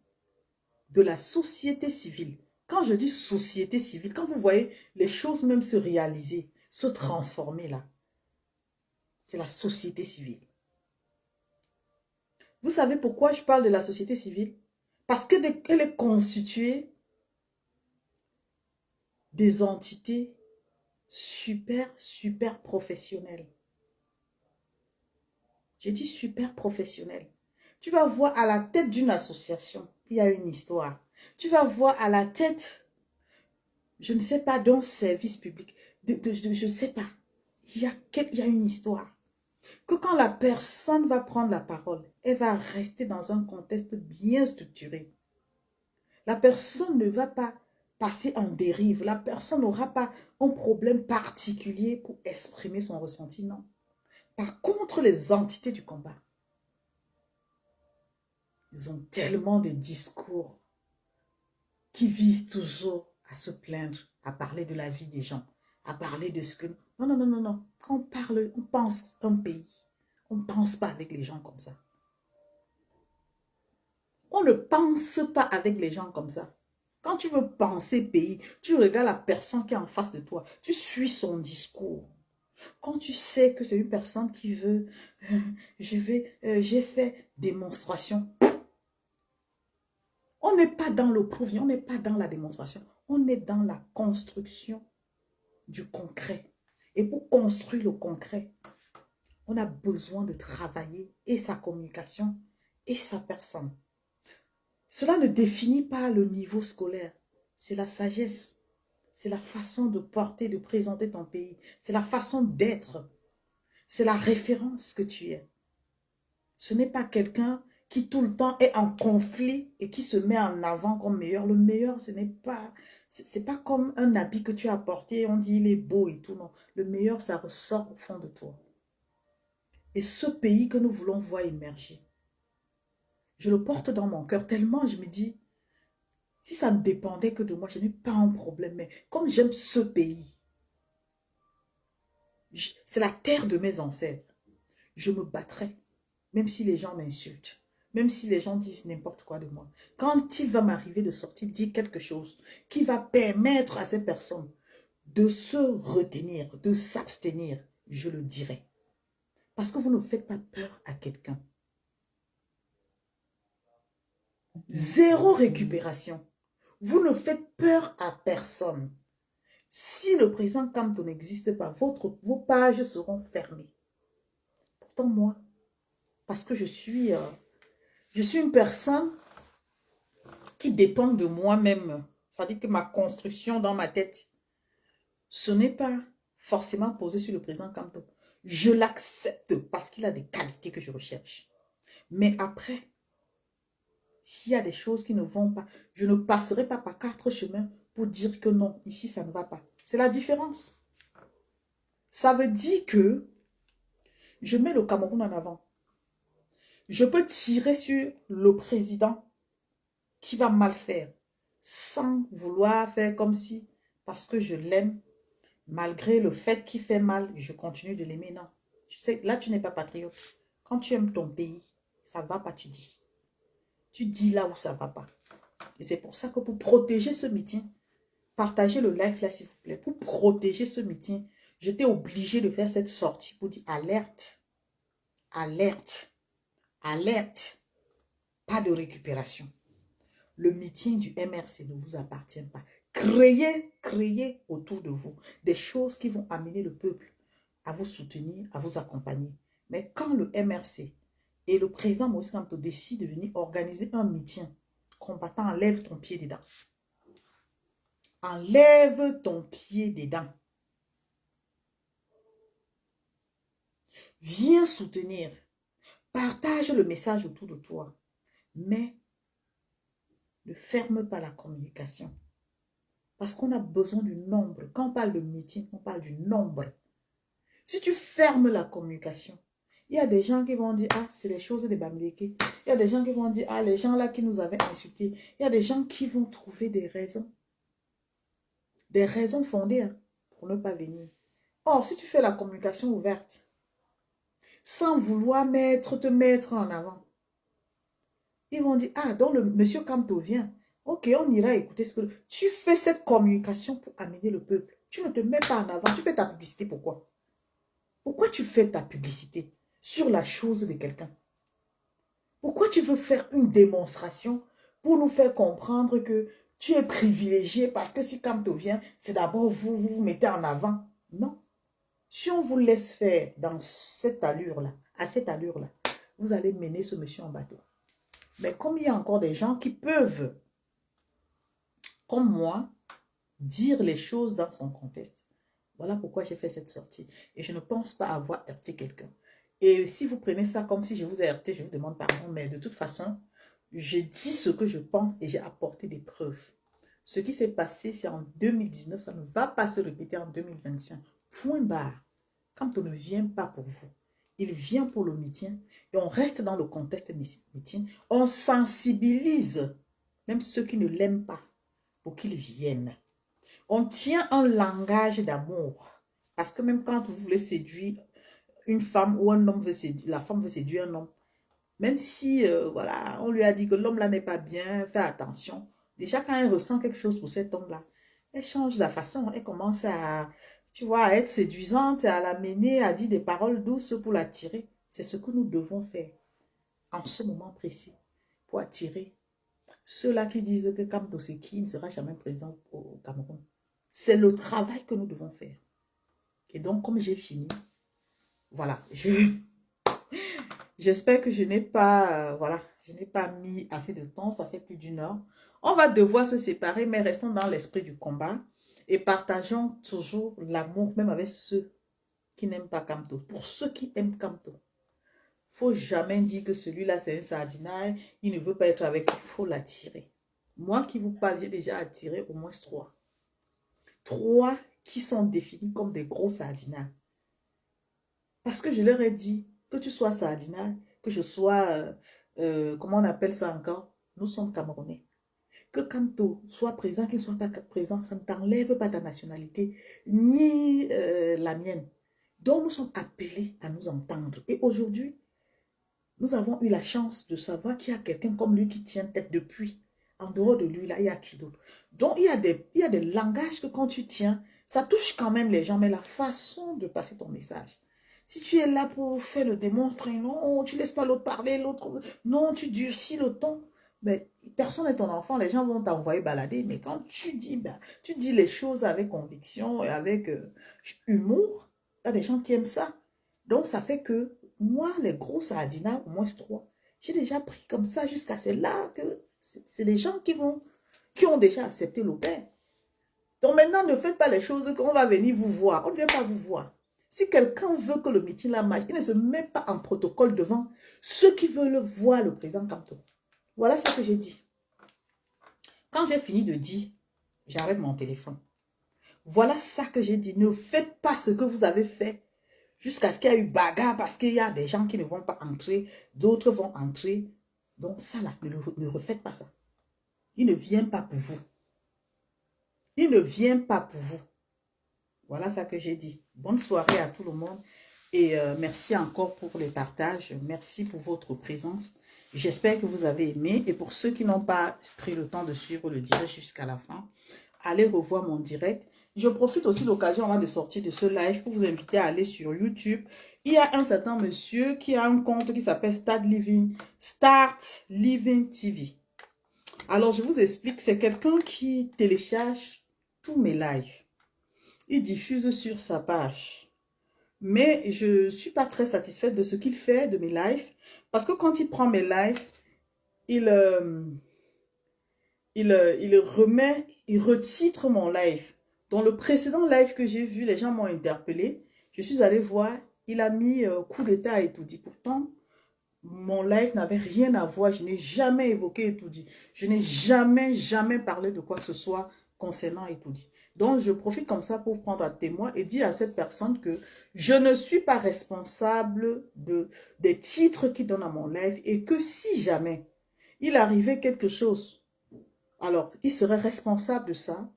de la société civile. Quand je dis société civile, quand vous voyez les choses même se réaliser, se transformer là, c'est la société civile. Vous savez pourquoi je parle de la société civile? Parce qu'elle est constituée des entités super professionnelles. J'ai dit super professionnelles. Tu vas voir à la tête d'une association, il y a une histoire. Tu vas voir à la tête, je ne sais pas, d'un service public, je ne sais pas. Il y a une histoire. que quand la personne va prendre la parole, elle va rester dans un contexte bien structuré. La personne ne va pas passer en dérive. La personne n'aura pas un problème particulier pour exprimer son ressenti, non. Par contre, les entités du combat, ils ont tellement de discours qui visent toujours à se plaindre, à parler de la vie des gens, à parler de ce que... Non, non, non, non, non. Quand on parle, on pense un pays. On ne pense pas avec les gens comme ça. On ne pense pas avec les gens comme ça. Quand tu veux penser pays, tu regardes la personne qui est en face de toi. Tu suis son discours. Quand tu sais que c'est une personne qui veut, j'ai fait démonstration. On n'est pas dans le prouve, on n'est pas dans la démonstration. On est dans la construction du concret. Et pour construire le concret, on a besoin de travailler et sa communication et sa personne. Cela ne définit pas le niveau scolaire. C'est la sagesse. C'est la façon de porter, de présenter ton pays. C'est la façon d'être. C'est la référence que tu es. Ce n'est pas quelqu'un qui tout le temps est en conflit et qui se met en avant comme meilleur. Le meilleur, ce n'est pas... C'est pas comme un habit que tu as porté, on dit il est beau et tout, non. Le meilleur, ça ressort au fond de toi. Et ce pays que nous voulons voir émerger, je le porte dans mon cœur tellement je me dis, si ça ne dépendait que de moi, je n'ai pas un problème. Mais comme j'aime ce pays, c'est la terre de mes ancêtres, je me battrai, même si les gens m'insultent, même si les gens disent n'importe quoi de moi. Quand il va m'arriver de sortir, dire quelque chose qui va permettre à ces personnes de se retenir, de s'abstenir, je le dirai. Parce que vous ne faites pas peur à quelqu'un. Zéro récupération. Vous ne faites peur à personne. Si le président Kamto n'existe pas, vos pages seront fermées. Pourtant, moi, parce que je suis une personne qui dépend de moi-même. C'est-à-dire que ma construction dans ma tête, ce n'est pas forcément posé sur le président Kamto. Je l'accepte parce qu'il a des qualités que je recherche. Mais après, s'il y a des choses qui ne vont pas, je ne passerai pas par 4 chemins pour dire que non, ici, ça ne va pas. C'est la différence. Ça veut dire que je mets le Cameroun en avant. Je peux tirer sur le président qui va mal faire sans vouloir faire comme si, parce que je l'aime, malgré le fait qu'il fait mal, je continue de l'aimer. Non, tu sais, là, tu n'es pas patriote. Quand tu aimes ton pays, ça ne va pas, tu dis. Tu dis là où ça ne va pas. Et c'est pour ça que pour protéger ce meeting, partagez le live là, s'il vous plaît. Pour protéger ce meeting, j'étais obligée de faire cette sortie pour dire alerte, alerte, alerte, pas de récupération. Le meeting du MRC ne vous appartient pas. Créez autour de vous des choses qui vont amener le peuple à vous soutenir, à vous accompagner. Mais quand le MRC et le président Moïse Kamto décident de venir organiser un meeting, combattant, enlève ton pied dedans. Enlève ton pied dedans. Viens soutenir. Partage le message autour de toi. Mais ne ferme pas la communication. Parce qu'on a besoin du nombre. Quand on parle de meeting, on parle du nombre. Si tu fermes la communication, il y a des gens qui vont dire, ah, c'est les choses des Bamileke. Il y a des gens qui vont dire, ah, les gens là qui nous avaient insultés. Il y a des gens qui vont trouver des raisons. Des raisons fondées hein, pour ne pas venir. Or, si tu fais la communication ouverte, sans vouloir te mettre en avant, ils vont dire, ah, donc le monsieur Kamto vient. Ok, on ira écouter ce que... Tu fais cette communication pour amener le peuple. Tu ne te mets pas en avant. Tu fais ta publicité, pourquoi? Pourquoi tu fais ta publicité sur la chose de quelqu'un? Pourquoi tu veux faire une démonstration pour nous faire comprendre que tu es privilégié parce que si Kamto vient, c'est d'abord vous mettez en avant? Non. Si on vous laisse faire dans cette allure-là, à cette allure-là, vous allez mener ce monsieur en bateau. Mais comme il y a encore des gens qui peuvent, comme moi, dire les choses dans son contexte, voilà pourquoi j'ai fait cette sortie. Et je ne pense pas avoir heurté quelqu'un. Et si vous prenez ça comme si je vous ai heurté, je vous demande pardon, mais de toute façon, j'ai dit ce que je pense et j'ai apporté des preuves. Ce qui s'est passé, c'est en 2019, ça ne va pas se répéter en 2025. Point barre. Quand on ne vient pas pour vous, il vient pour le meeting et on reste dans le contexte meeting. On sensibilise même ceux qui ne l'aiment pas pour qu'ils viennent. On tient un langage d'amour. Parce que même quand vous voulez séduire une femme ou un homme veut séduire, la femme veut séduire un homme, même si voilà, on lui a dit que l'homme là n'est pas bien, fais attention. Déjà quand elle ressent quelque chose pour cet homme là, elle change la façon, elle commence à, tu vois, à être séduisante, à l'amener, à dire des paroles douces pour l'attirer. C'est ce que nous devons faire en ce moment précis pour attirer ceux-là qui disent que Kamto Seki ne sera jamais président au Cameroun. C'est le travail que nous devons faire. Et donc, comme j'ai fini, voilà, j'espère que je n'ai pas, voilà, je n'ai pas mis assez de temps, ça fait plus d'une heure. On va devoir se séparer, mais restons dans l'esprit du combat et partageons toujours l'amour, même avec ceux qui n'aiment pas Kamto. Pour ceux qui aiment Kamto, faut jamais dire que celui-là c'est un sardinaire, il ne veut pas être avec, il faut l'attirer. Moi qui vous parle, j'ai déjà attiré au moins trois. Trois qui sont définis comme des gros sardinaires. Parce que je leur ai dit, que tu sois sardinaire, que je sois, comment on appelle ça encore, nous sommes Camerounais. Que Kamto soit présent, qu'il ne soit pas présent, ça ne t'enlève pas ta nationalité, ni la mienne. Donc nous sommes appelés à nous entendre. Et aujourd'hui, nous avons eu la chance de savoir qu'il y a quelqu'un comme lui qui tient tête depuis. En dehors de lui, là, il y a qui d'autre? Donc, il y a des langages que quand tu tiens, ça touche quand même les gens, mais la façon de passer ton message. Si tu es là pour faire le démontrer, non, tu laisses pas l'autre parler, l'autre, non, tu durcis le ton. Mais personne n'est ton enfant, les gens vont t'envoyer balader. Mais quand tu dis, ben, tu dis les choses avec conviction et avec humour, il y a des gens qui aiment ça. Donc, ça fait que moi, les gros sardinas, au moins trois, j'ai déjà pris comme ça jusqu'à celle-là que c'est les gens qui ont déjà accepté l'opère. Donc maintenant, ne faites pas les choses qu'on va venir vous voir. On ne vient pas vous voir. Si quelqu'un veut que le meeting la marche, il ne se met pas en protocole devant ceux qui veulent voir le président Kamto. Voilà ce que j'ai dit. Quand j'ai fini de dire, j'arrête mon téléphone. Voilà ça que j'ai dit. Ne faites pas ce que vous avez fait jusqu'à ce qu'il y ait eu bagarre parce qu'il y a des gens qui ne vont pas entrer, d'autres vont entrer. Donc ça là, ne refaites pas ça. Il ne vient pas pour vous. Il ne vient pas pour vous. Voilà ça que j'ai dit. Bonne soirée à tout le monde. Et merci encore pour les partages. Merci pour votre présence. J'espère que vous avez aimé. Et pour ceux qui n'ont pas pris le temps de suivre le direct jusqu'à la fin, allez revoir mon direct. Je profite aussi de l'occasion avant de sortir de ce live pour vous inviter à aller sur YouTube. Il y a un certain monsieur qui a un compte qui s'appelle Start Living TV. Alors, je vous explique. C'est quelqu'un qui télécharge tous mes lives. Il diffuse sur sa page. Mais je ne suis pas très satisfaite de ce qu'il fait de mes lives. Parce que quand il prend mes lives, il retitre mon live. Dans le précédent live que j'ai vu, les gens m'ont interpellé. Je suis allée voir, il a mis coup d'état et tout dit. Pourtant, mon live n'avait rien à voir. Je n'ai jamais évoqué et tout dit. Je n'ai jamais parlé de quoi que ce soit concernant et tout dit. Donc, je profite comme ça pour prendre un témoin et dire à cette personne que je ne suis pas responsable des titres qu'il donne à mon live et que si jamais il arrivait quelque chose, alors il serait responsable de ça.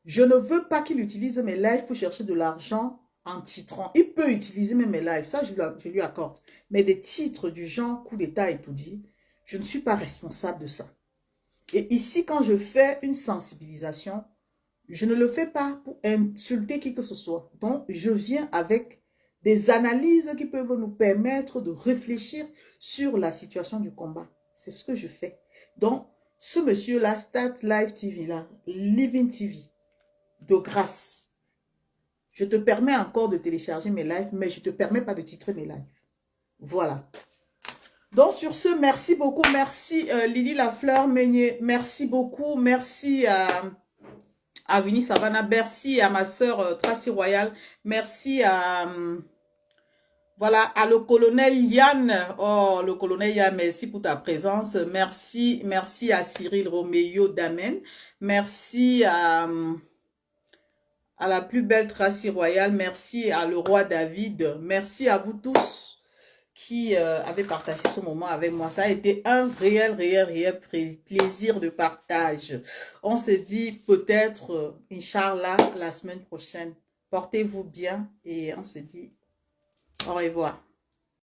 Je ne veux pas qu'il utilise mes lives pour chercher de l'argent en titrant. Il peut utiliser même mes lives, ça je lui accorde. Mais des titres du genre coup d'état et tout dit, je ne suis pas responsable de ça. Et ici, quand je fais une sensibilisation, je ne le fais pas pour insulter qui que ce soit. Donc, je viens avec des analyses qui peuvent nous permettre de réfléchir sur la situation du combat. C'est ce que je fais. Donc, ce monsieur-là, Start Live TV, là, Living TV, de grâce, je te permets encore de télécharger mes lives, mais je ne te permets pas de titrer mes lives. Voilà. Donc, sur ce, merci beaucoup. Merci Lily Lafleur Meunier. Merci beaucoup. Merci à Winnie Savannah. Merci à ma soeur Tracy Royal. Merci à Voilà, à le colonel Yann. Oh, le colonel Yann, merci pour ta présence. Merci, merci à Cyril Roméo d'Amen. Merci à la plus belle Tracy Royale. Merci à le roi David. Merci à vous tous qui avez partagé ce moment avec moi. Ça a été un réel plaisir de partage. On se dit peut-être, Inch'Allah, la semaine prochaine. Portez-vous bien et on se dit au revoir.